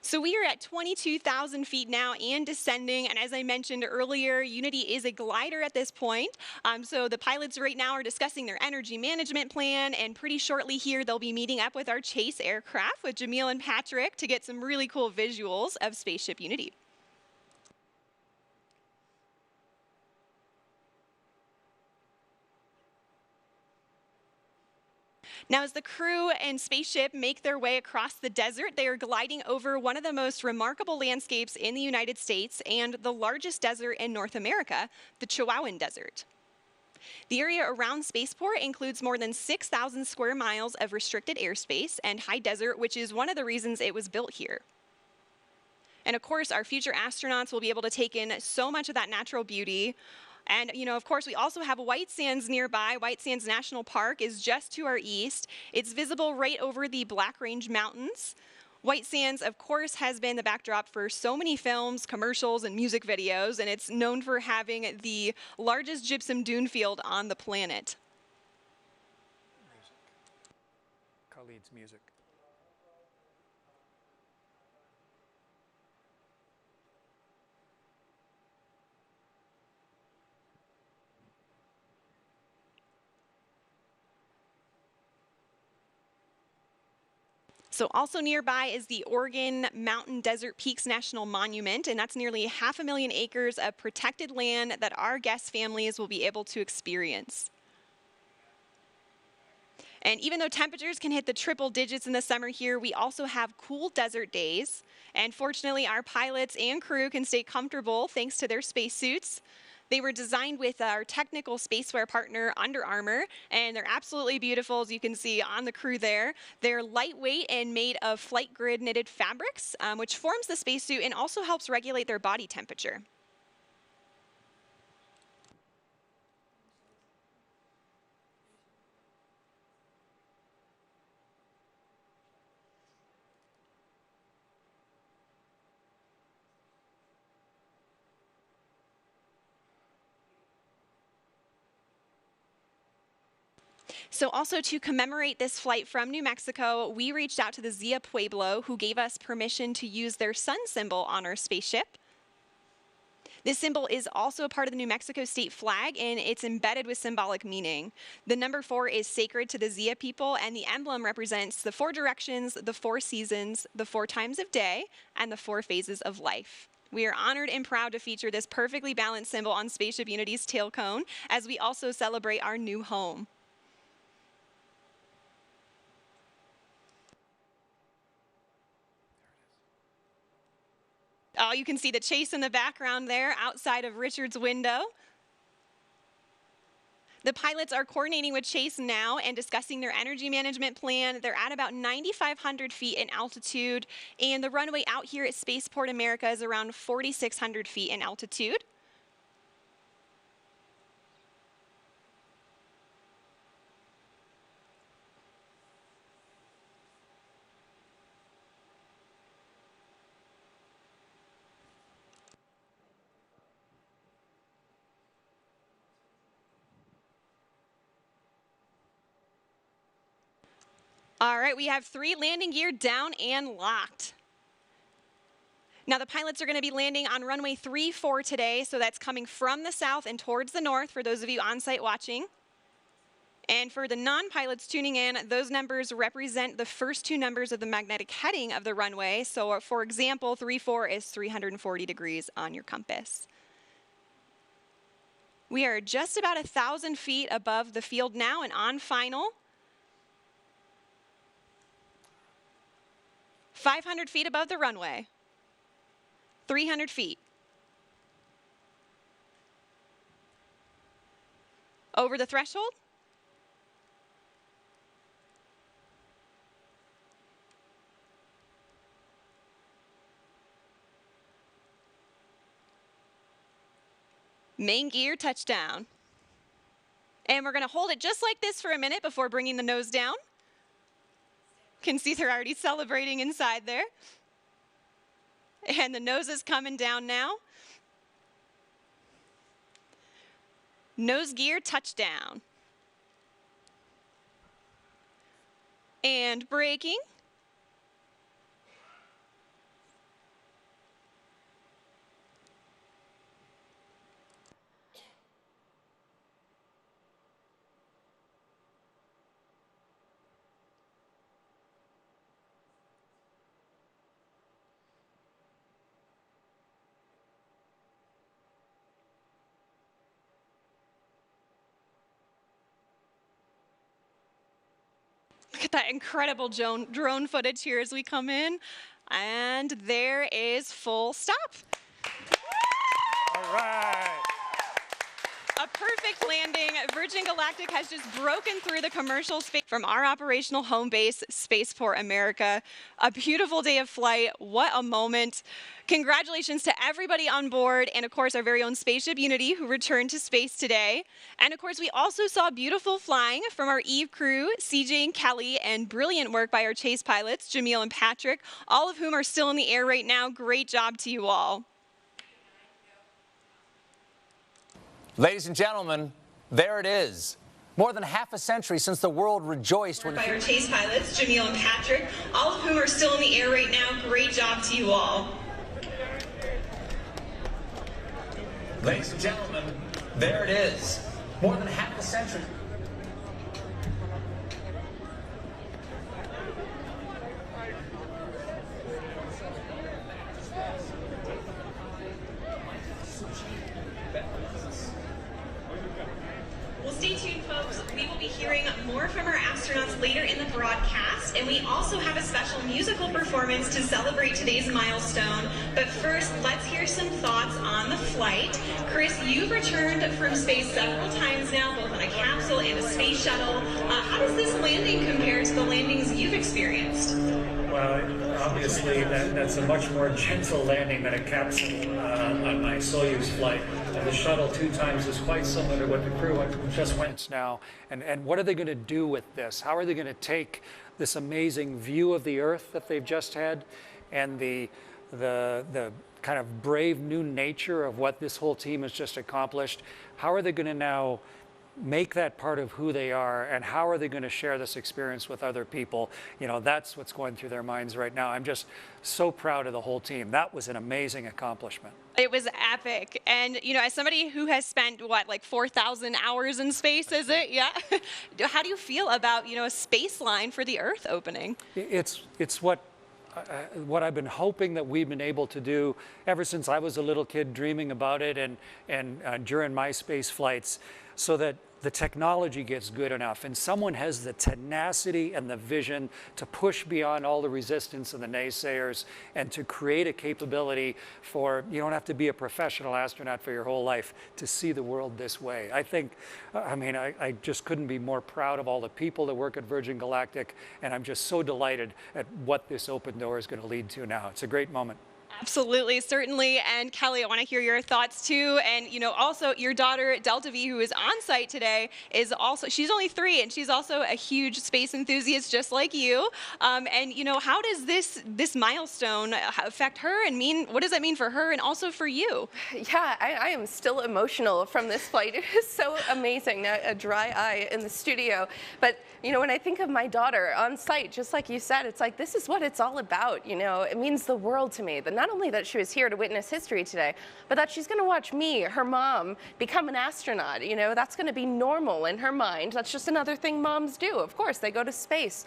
So we are at 22,000 feet now and descending, and as I mentioned earlier, Unity is a glider at this point. So the pilots right now are discussing their energy management plan, and pretty shortly here they'll be meeting up with our chase aircraft with Jamil and Patrick to get some really cool visuals of Spaceship Unity. Now, as the crew and spaceship make their way across the desert, they are gliding over one of the most remarkable landscapes in the United States and the largest desert in North America, the Chihuahuan Desert. The area around Spaceport includes more than 6,000 square miles of restricted airspace and high desert, which is one of the reasons it was built here. And of course, our future astronauts will be able to take in so much of that natural beauty. And, you know, of course, we also have White Sands nearby. White Sands National Park is just to our east. It's visible right over the Black Range Mountains. White Sands, of course, has been the backdrop for so many films, commercials, and music videos, and it's known for having the largest gypsum dune field on the planet. Khalid's music. So also nearby is the Oregon Mountain Desert Peaks National Monument, and that's nearly 500,000 acres of protected land that our guest families will be able to experience. And even though temperatures can hit the triple digits in the summer here, we also have cool desert days. And fortunately, our pilots and crew can stay comfortable thanks to their spacesuits. They were designed with our technical spacewear partner, Under Armour, and they're absolutely beautiful, as you can see on the crew there. They're lightweight and made of flight grid knitted fabrics, which forms the spacesuit and also helps regulate their body temperature. So also to commemorate this flight from New Mexico, we reached out to the Zia Pueblo, who gave us permission to use their sun symbol on our spaceship. This symbol is also a part of the New Mexico state flag, and it's embedded with symbolic meaning. The number 4 is sacred to the Zia people, and the emblem represents the 4 directions, the 4 seasons, the 4 times of day, and the 4 phases of life. We are honored and proud to feature this perfectly balanced symbol on Spaceship Unity's tail cone, as we also celebrate our new home. Oh, you can see the chase in the background there outside of Richard's window. The pilots are coordinating with Chase now and discussing their energy management plan. They're at about 9,500 feet in altitude, and the runway out here at Spaceport America is around 4,600 feet in altitude. All right, we have 3 landing gear down and locked. Now the pilots are going to be landing on runway 34 today, so that's coming from the south and towards the north for those of you on site watching. And for the non-pilots tuning in, those numbers represent the first 2 numbers of the magnetic heading of the runway. So for example, 34 is 340 degrees on your compass. We are just about 1,000 feet above the field now and on final. 500 feet above the runway, 300 feet. Over the threshold. Main gear touchdown. And we're going to hold it just like this for a minute before bringing the nose down. Can see they're already celebrating inside there. And the nose is coming down now. Nose gear touchdown. And braking. Look at that incredible drone footage here as we come in. And there is full stop. All right. A perfect landing. Virgin Galactic has just broken through the commercial space from our operational home base, Spaceport America. A beautiful day of flight. What a moment. Congratulations to everybody on board, and of course our very own Spaceship Unity, who returned to space today. And of course we also saw beautiful flying from our Eve crew, CJ and Kelly, and brilliant work by our chase pilots, Jamil and Patrick, all of whom are still in the air right now. Great job to you all. Ladies and gentlemen, there it is. More than half a century since the world rejoiced when... By our chase pilots, Jamil and Patrick, all of whom are still in the air right now. Great job to you all. Ladies and gentlemen, there it is. More than half a century. Well, stay tuned, folks. We will be hearing more from our astronauts later in the broadcast, and we also have a special musical performance to celebrate today's milestone. But first, let's hear some thoughts on the flight. Chris, you've returned from space several times now, both on a capsule and a space shuttle. How does this landing compare to the landings you've experienced? Well, obviously that's a much more gentle landing than a capsule on my Soyuz flight. And the shuttle 2 times is quite similar to what the crew just went now. And what are they going to do with this? How are they going to take this amazing view of the Earth that they've just had and the kind of brave new nature of what this whole team has just accomplished? How are they going to now make that part of who they are, and how are they going to share this experience with other people? You know, that's what's going through their minds right now. I'm just so proud of the whole team. That was an amazing accomplishment. It was epic. And, you know, as somebody who has spent, what, like 4,000 hours in space, is it? Yeah. How do you feel about, you know, a space line for the Earth opening? It's what I've been hoping that we've been able to do ever since I was a little kid, dreaming about it, and during my space flights, so that the technology gets good enough and someone has the tenacity and the vision to push beyond all the resistance and the naysayers, and to create a capability for, you don't have to be a professional astronaut for your whole life to see the world this way. I think, I mean, I just couldn't be more proud of all the people that work at Virgin Galactic, and I'm just so delighted at what this open door is going to lead to now. It's a great moment. Absolutely, certainly. And Kelly, I want to hear your thoughts too. And, you know, also your daughter, Delta V, who is on site today, is also, she's only 3, and she's also a huge space enthusiast just like you. And, you know, how does this milestone affect her, and what does that mean for her and also for you? Yeah, I am still emotional from this flight. It is so amazing. A dry eye in the studio. But, you know, when I think of my daughter on site, just like you said, it's like, this is what it's all about. You know, it means the world to me. Not only that she was here to witness history today, but that she's going to watch me, her mom, become an astronaut. You know, that's going to be normal in her mind. That's just another thing moms do. Of course, they go to space.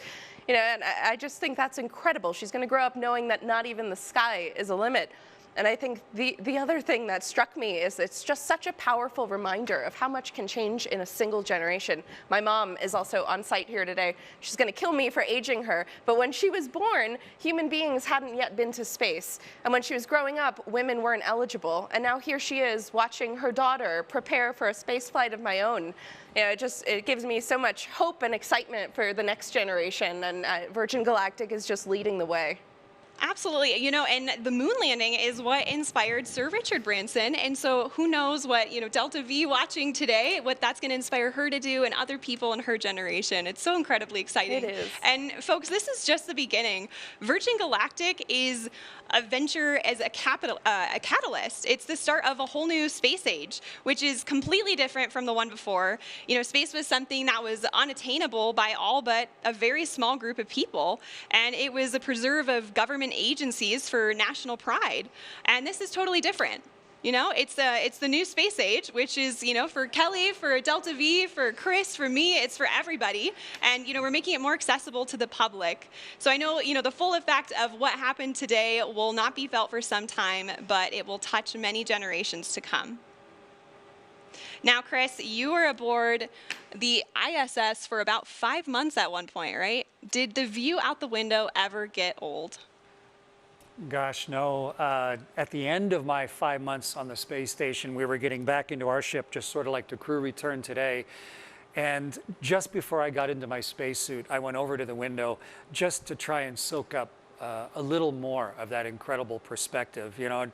You know, and I just think that's incredible. She's going to grow up knowing that not even the sky is a limit. And I think the other thing that struck me is it's just such a powerful reminder of how much can change in a single generation. My mom is also on site here today. She's going to kill me for aging her, but when she was born, human beings hadn't yet been to space. And when she was growing up, women weren't eligible. And now here she is watching her daughter prepare for a space flight of my own. You know, it gives me so much hope and excitement for the next generation, and Virgin Galactic is just leading the way. Absolutely. You know, and the moon landing is what inspired Sir Richard Branson. And so who knows what, you know, Delta V watching today, what that's going to inspire her to do and other people in her generation. It's so incredibly exciting. It is. And folks, this is just the beginning. Virgin Galactic is a venture as a catalyst. It's the start of a whole new space age, which is completely different from the one before. You know, space was something that was unattainable by all but a very small group of people. And it was a preserve of government agencies for national pride. And this is totally different. You know, it's the new space age, which is, you know, for Kelly, for Delta V, for Chris, for me, it's for everybody. And, you know, we're making it more accessible to the public. So I know, you know, the full effect of what happened today will not be felt for some time, but it will touch many generations to come. Now, Chris, you were aboard the ISS for about 5 months at one point, right? Did the view out the window ever get old? Gosh, no. At the end of my 5 months on the space station, we were getting back into our ship, just sort of like the crew returned today. And just before I got into my spacesuit, I went over to the window just to try and soak up a little more of that incredible perspective. You know,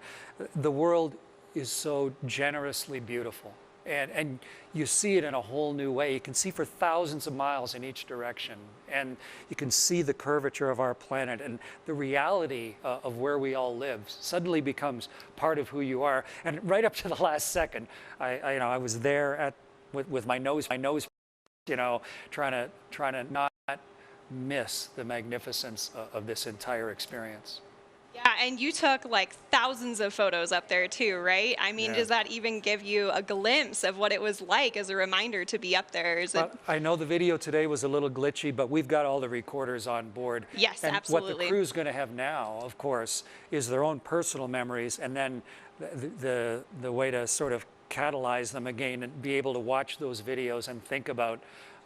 the world is so generously beautiful. And you see it in a whole new way. You can see for thousands of miles in each direction. And you can see the curvature of our planet, and the reality of where we all live suddenly becomes part of who you are. And right up to the last second, I was there with my nose, you know, trying to not miss the magnificence of this entire experience. Yeah, and you took like thousands of photos up there too, right? I mean, Yeah. Does that even give you a glimpse of what it was like as a reminder to be up there? Is it... I know the video today was a little glitchy, but we've got all the recorders on board. Yes, and absolutely. What the crew's going to have now, of course, is their own personal memories, and then the way to sort of catalyze them again and be able to watch those videos and think about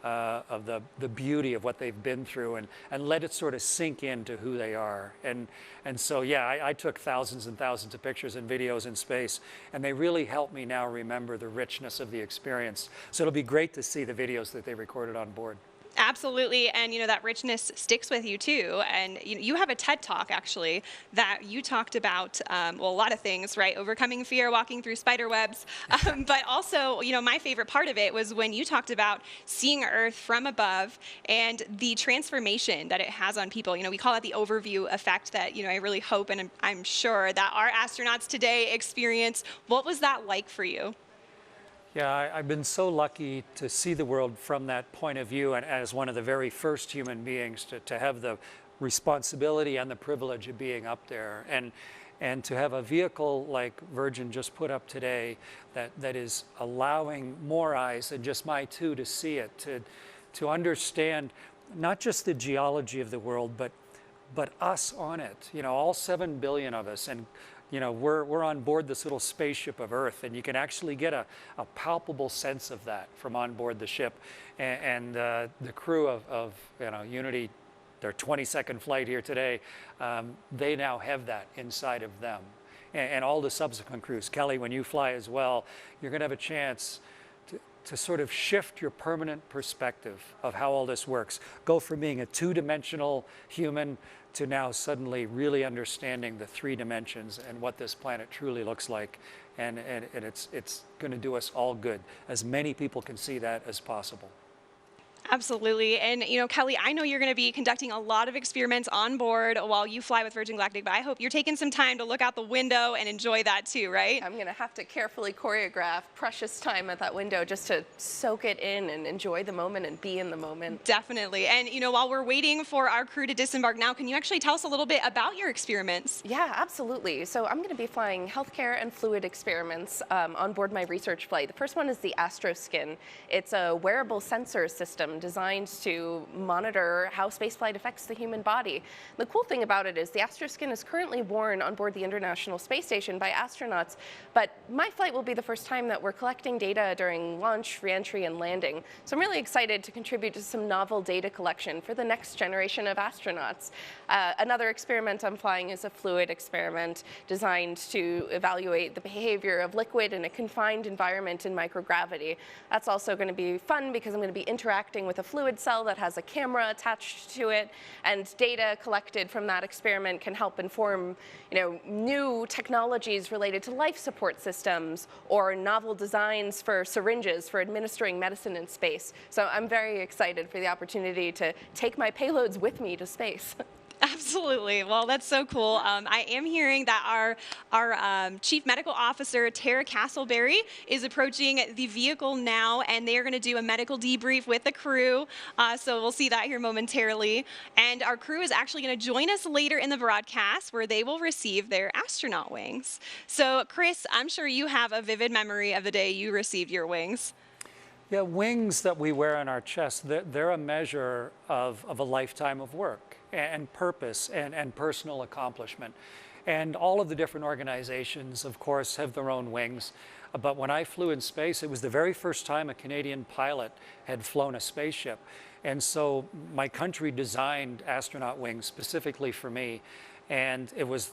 of the beauty of what they've been through, and let it sort of sink into who they are. And so, yeah, I took thousands and thousands of pictures and videos in space, and they really help me now remember the richness of the experience. So it'll be great to see the videos that they recorded on board. Absolutely, and you know that richness sticks with you too. And you have a TED Talk actually that you talked about, well, a lot of things, right? Overcoming fear, walking through spider webs, but also, you know, my favorite part of it was when you talked about seeing Earth from above and the transformation that it has on people. You know, we call it the overview effect that, you know, I really hope and I'm sure that our astronauts today experience. What was that like for you? Yeah, I've been so lucky to see the world from that point of view, and as one of the very first human beings to have the responsibility and the privilege of being up there, and to have a vehicle like Virgin just put up today that is allowing more eyes than just my two to see it, to understand not just the geology of the world, but us on it. You know, all 7 billion of us, and you know, we're on board this little spaceship of Earth, and you can actually get a palpable sense of that from on board the ship. And the crew of you know, Unity, their 22nd flight here today, they now have that inside of them. And all the subsequent crews. Kelly, when you fly as well, you're going to have a chance to sort of shift your permanent perspective of how all this works. Go from being a two-dimensional human to now suddenly really understanding the 3 dimensions and what this planet truly looks like. And it's going to do us all good. As many people can see that as possible. Absolutely. And, you know, Kelly, I know you're going to be conducting a lot of experiments on board while you fly with Virgin Galactic, but I hope you're taking some time to look out the window and enjoy that too, right? I'm going to have to carefully choreograph precious time at that window just to soak it in and enjoy the moment and be in the moment. Definitely. And, you know, while we're waiting for our crew to disembark now, can you actually tell us a little bit about your experiments? Yeah, absolutely. So I'm going to be flying healthcare and fluid experiments on board my research flight. The first one is the AstroSkin. It's a wearable sensor system designed to monitor how spaceflight affects the human body. The cool thing about it is the AstroSkin is currently worn on board the International Space Station by astronauts, but my flight will be the first time that we're collecting data during launch, reentry, and landing. So I'm really excited to contribute to some novel data collection for the next generation of astronauts. Another experiment I'm flying is a fluid experiment designed to evaluate the behavior of liquid in a confined environment in microgravity. That's also going to be fun because I'm going to be interacting with a fluid cell that has a camera attached to it, and data collected from that experiment can help inform, you know, new technologies related to life support systems or novel designs for syringes for administering medicine in space. So I'm very excited for the opportunity to take my payloads with me to space. Absolutely. Well, that's so cool. I am hearing that our Chief Medical Officer, Tara Castleberry, is approaching the vehicle now, and they are going to do a medical debrief with the crew. So we'll see that here momentarily. And our crew is actually going to join us later in the broadcast, where they will receive their astronaut wings. So, Chris, I'm sure you have a vivid memory of the day you received your wings. Yeah, wings that we wear on our chest, they're a measure of a lifetime of work and purpose and personal accomplishment. And all of the different organizations, of course, have their own wings. But when I flew in space, it was the very first time a Canadian pilot had flown a spaceship. And so my country designed astronaut wings specifically for me. And it was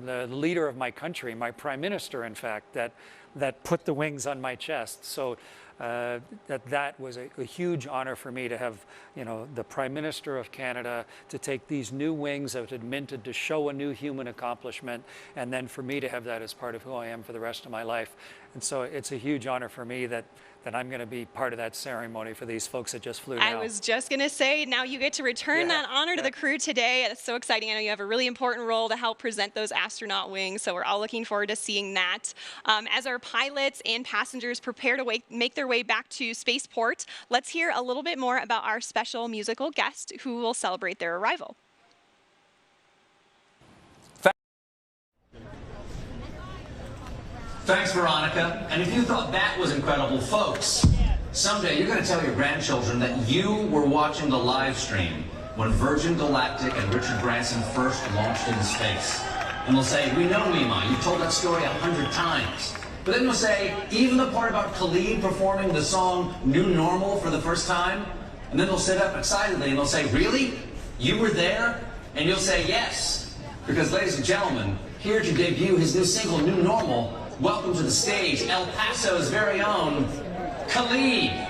the leader of my country, my prime minister, in fact, that put the wings on my chest. So that was a huge honor for me to have, you know, the Prime Minister of Canada to take these new wings that had minted to show a new human accomplishment, and then for me to have that as part of who I am for the rest of my life. And so it's a huge honor for me that I'm going to be part of that ceremony for these folks that just flew now. I was just going to say, now you get to return that honor to the crew today. That's so exciting. I know you have a really important role to help present those astronaut wings, so we're all looking forward to seeing that. As our pilots and passengers prepare to make their way back to Spaceport, let's hear a little bit more about our special musical guest who will celebrate their arrival. Thanks, Veronica. And if you thought that was incredible, folks, someday you're going to tell your grandchildren that you were watching the live stream when Virgin Galactic and Richard Branson first launched into space. And they'll say, we know, Mima, you've told that story 100 times. But then they'll say, even the part about Khalid performing the song New Normal for the first time, and then they'll sit up excitedly and they'll say, really? You were there? And you'll say, yes. Because, ladies and gentlemen, here to debut his new single, New Normal, welcome to the stage, El Paso's very own Khalid.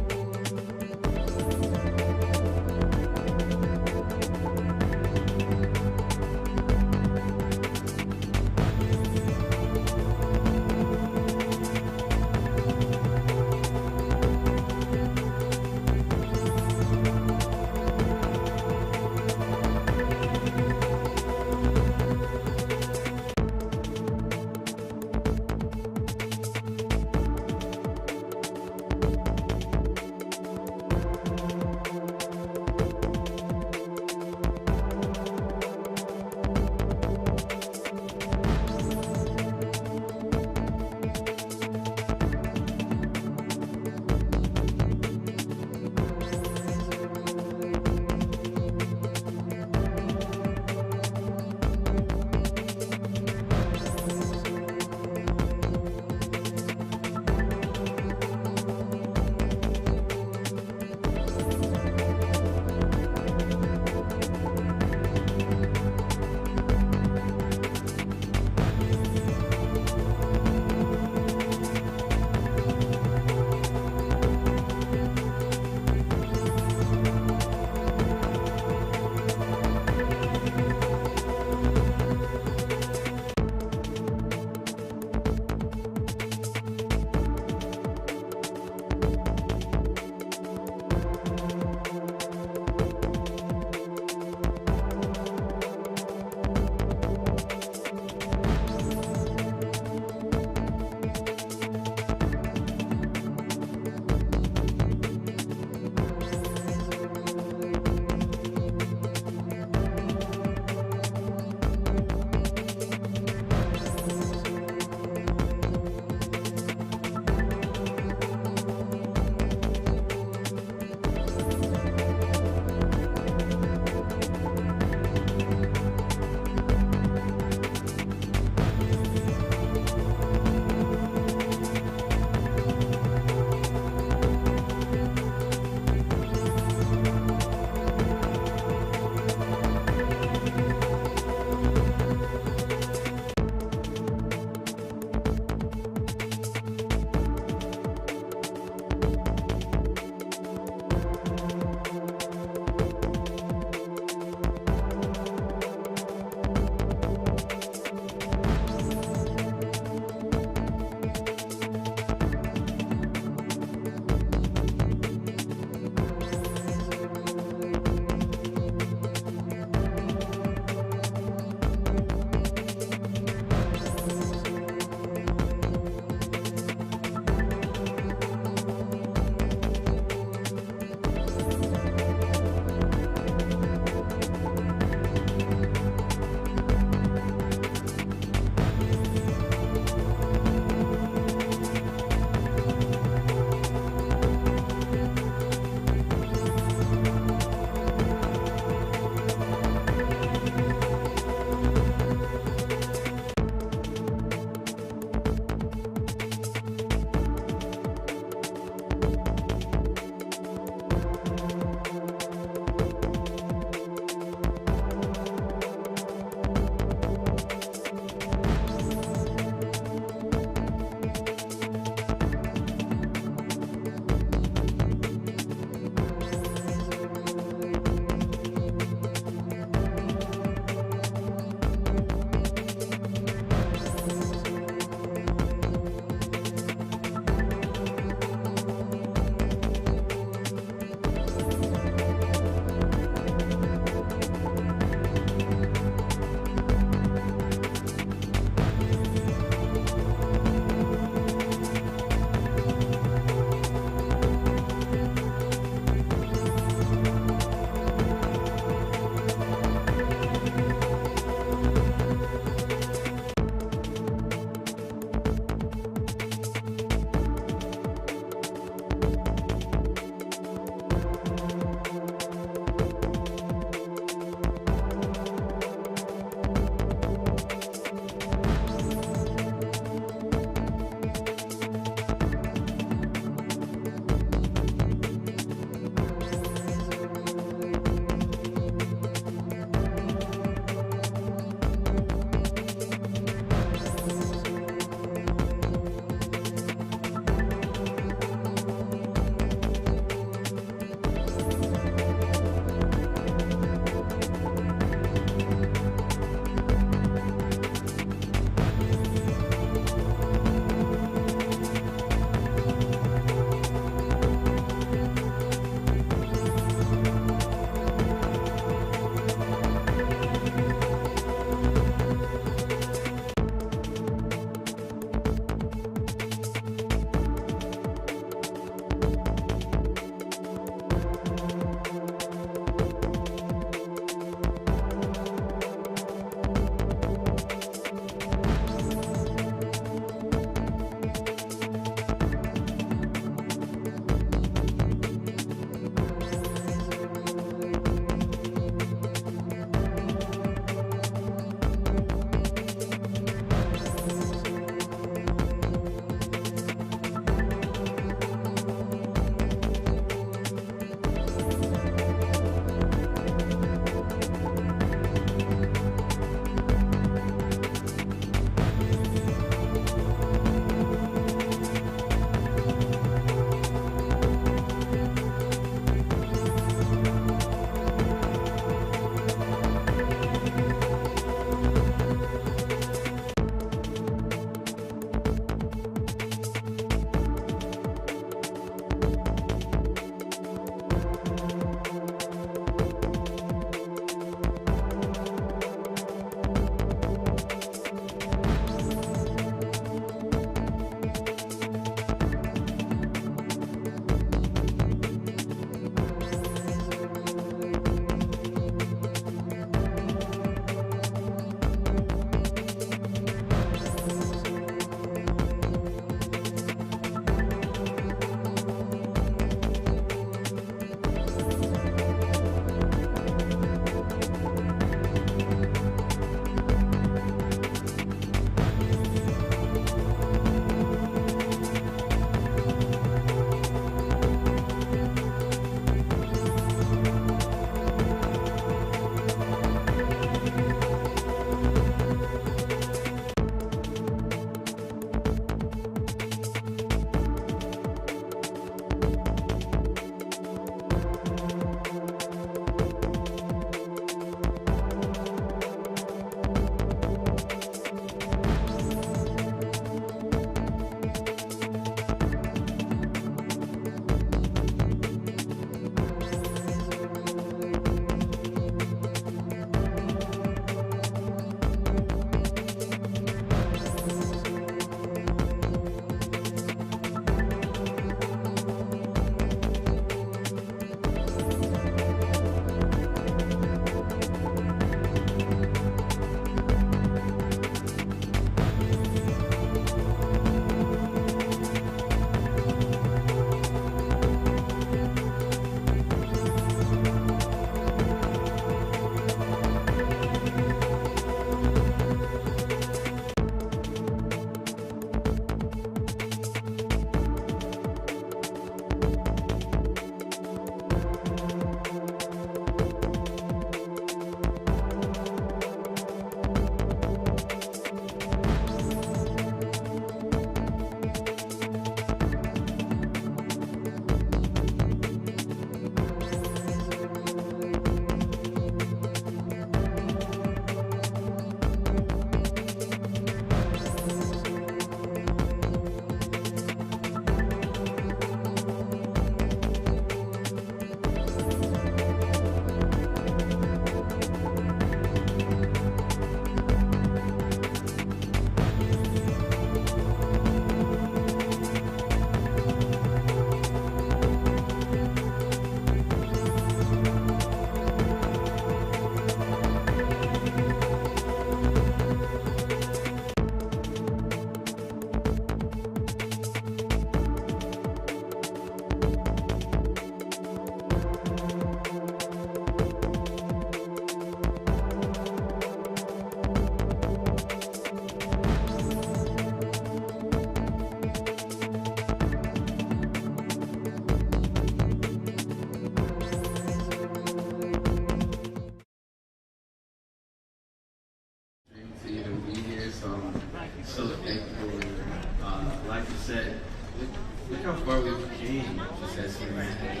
look how far we've came just as humanity.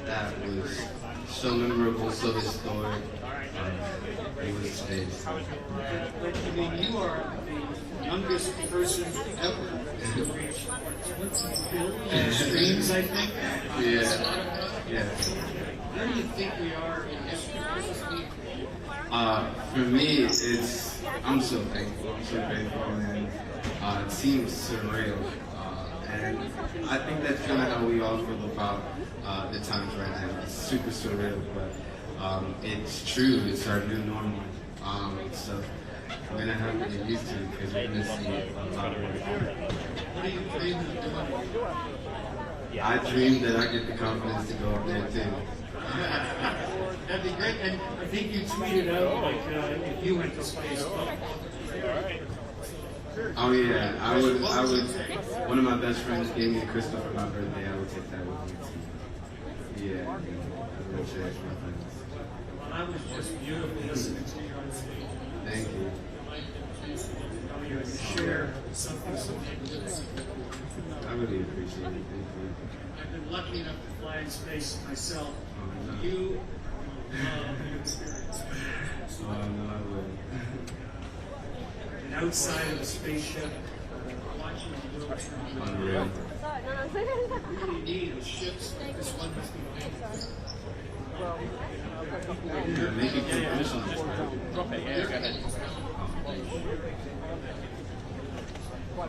That was so memorable, so historic. It was space. I mean, you are the youngest person ever to reach 20 billion streams, I think. Yeah. Where do you think we are in history? For me, I'm so thankful. I'm so grateful, and it seems surreal. And I think that's kind of how we all feel about the times right now. It's super surreal, but it's true. It's our new normal. So we're gonna have to get used to it because we're gonna see a lot of work. What are you dreaming of doing? I dream that I get the confidence to go up there too. That'd be great. And I think you tweeted out like if you went to space. Oh yeah, I would. One of my best friends gave me a crystal for my birthday. I would take that with me too. Yeah, I would cherish my friends. Well, that was just beautiful listening to you on stage. Thank you. You share something so deep with us. I really appreciate it. Thank you. I've been lucky enough to fly in space myself. You love the experience. Oh no, I would. And outside of the spaceship, watching the world turn. Unreal. Really neat of ships like this one must be made. Yeah, make it conditional. Drop it, yeah, go ahead. I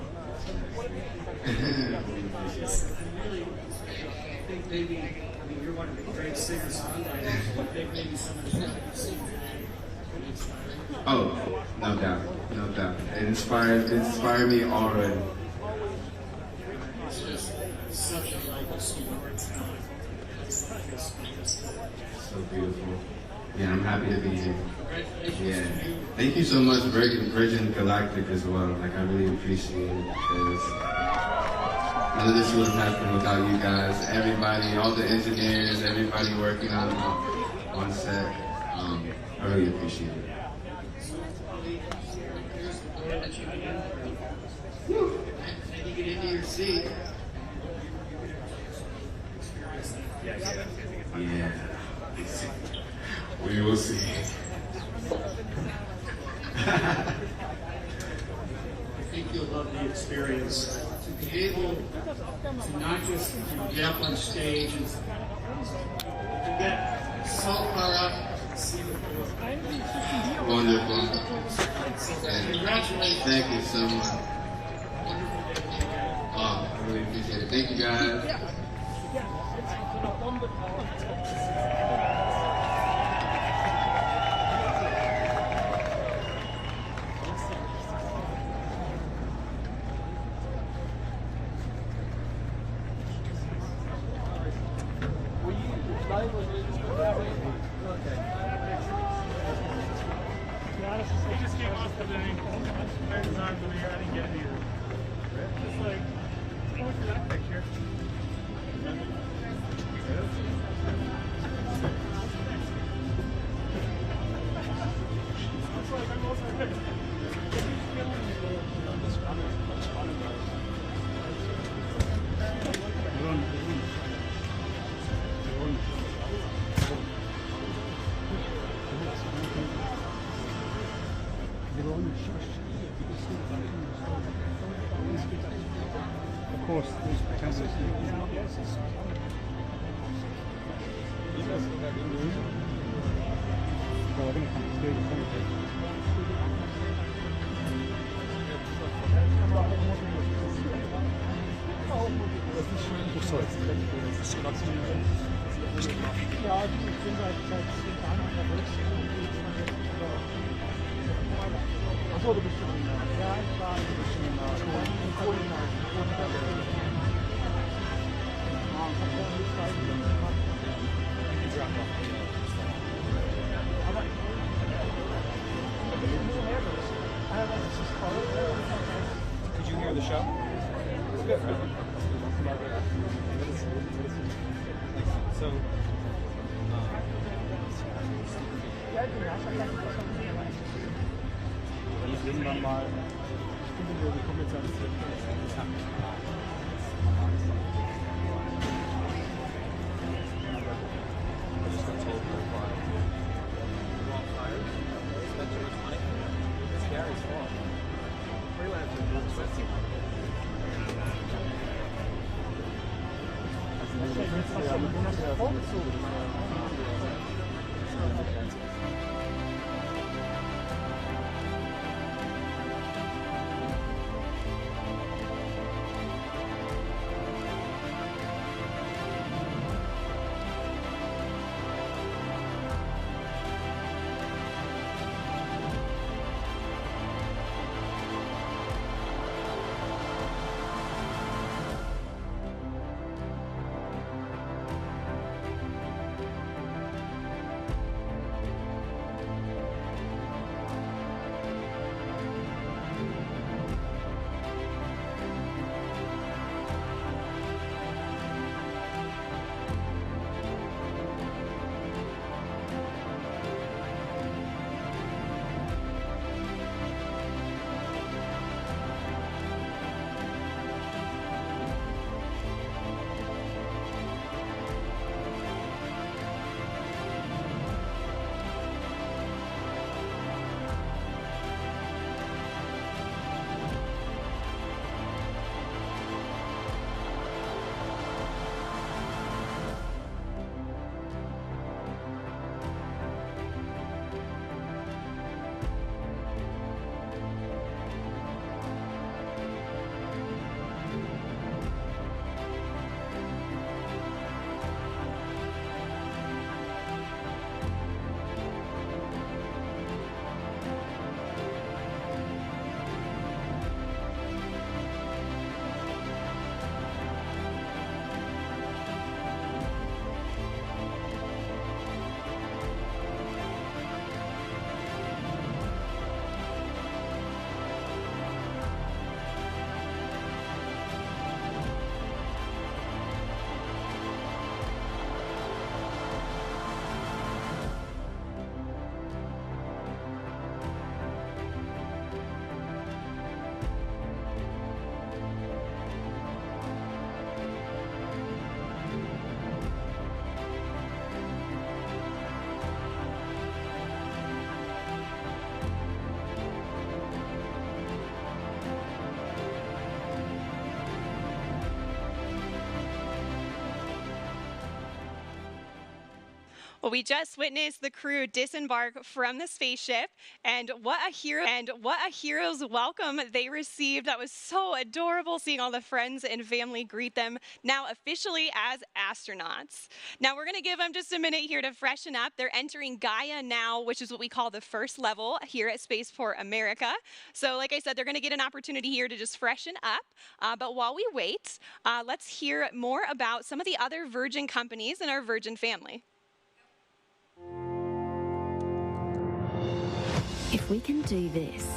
think maybe, you're one of the great singer-songwriters. I think maybe some of the stuff you've seen could inspire you. Oh, no doubt. It inspired me already. It's just such a legacy of talent. So beautiful. Yeah, I'm happy to be here. Yeah. Thank you so much, Virgin Galactic as well. Like, I really appreciate it because none of this would have happened without you guys. Everybody, all the engineers, everybody working on set. I really appreciate it. Woo! And you get into your seat. Yeah. We will see. I think you'll love the experience. To be able to not just get up on stage and to get so far up and see the world. Wonderful. Congratulations. Thank you so much. Oh, I really appreciate it. Thank you guys. Of course, there's professors. Well, I'm going to come to stage. Oh, sorry. Ja, ich bin seit 10 Jahren unterwegs. Achso, du bist schon ja, ich war ein bisschen in Polen. Did you hear the show? It's good, right? So, irgendwann mal, wir kommen jetzt Well, we just witnessed the crew disembark from the spaceship, and what a hero's welcome they received. That was so adorable, seeing all the friends and family greet them now officially as astronauts. Now we're going to give them just a minute here to freshen up. They're entering Gaia now, which is what we call the first level here at Spaceport America. So like I said, they're going to get an opportunity here to just freshen up. But while we wait, let's hear more about some of the other Virgin companies in our Virgin family. If we can do this,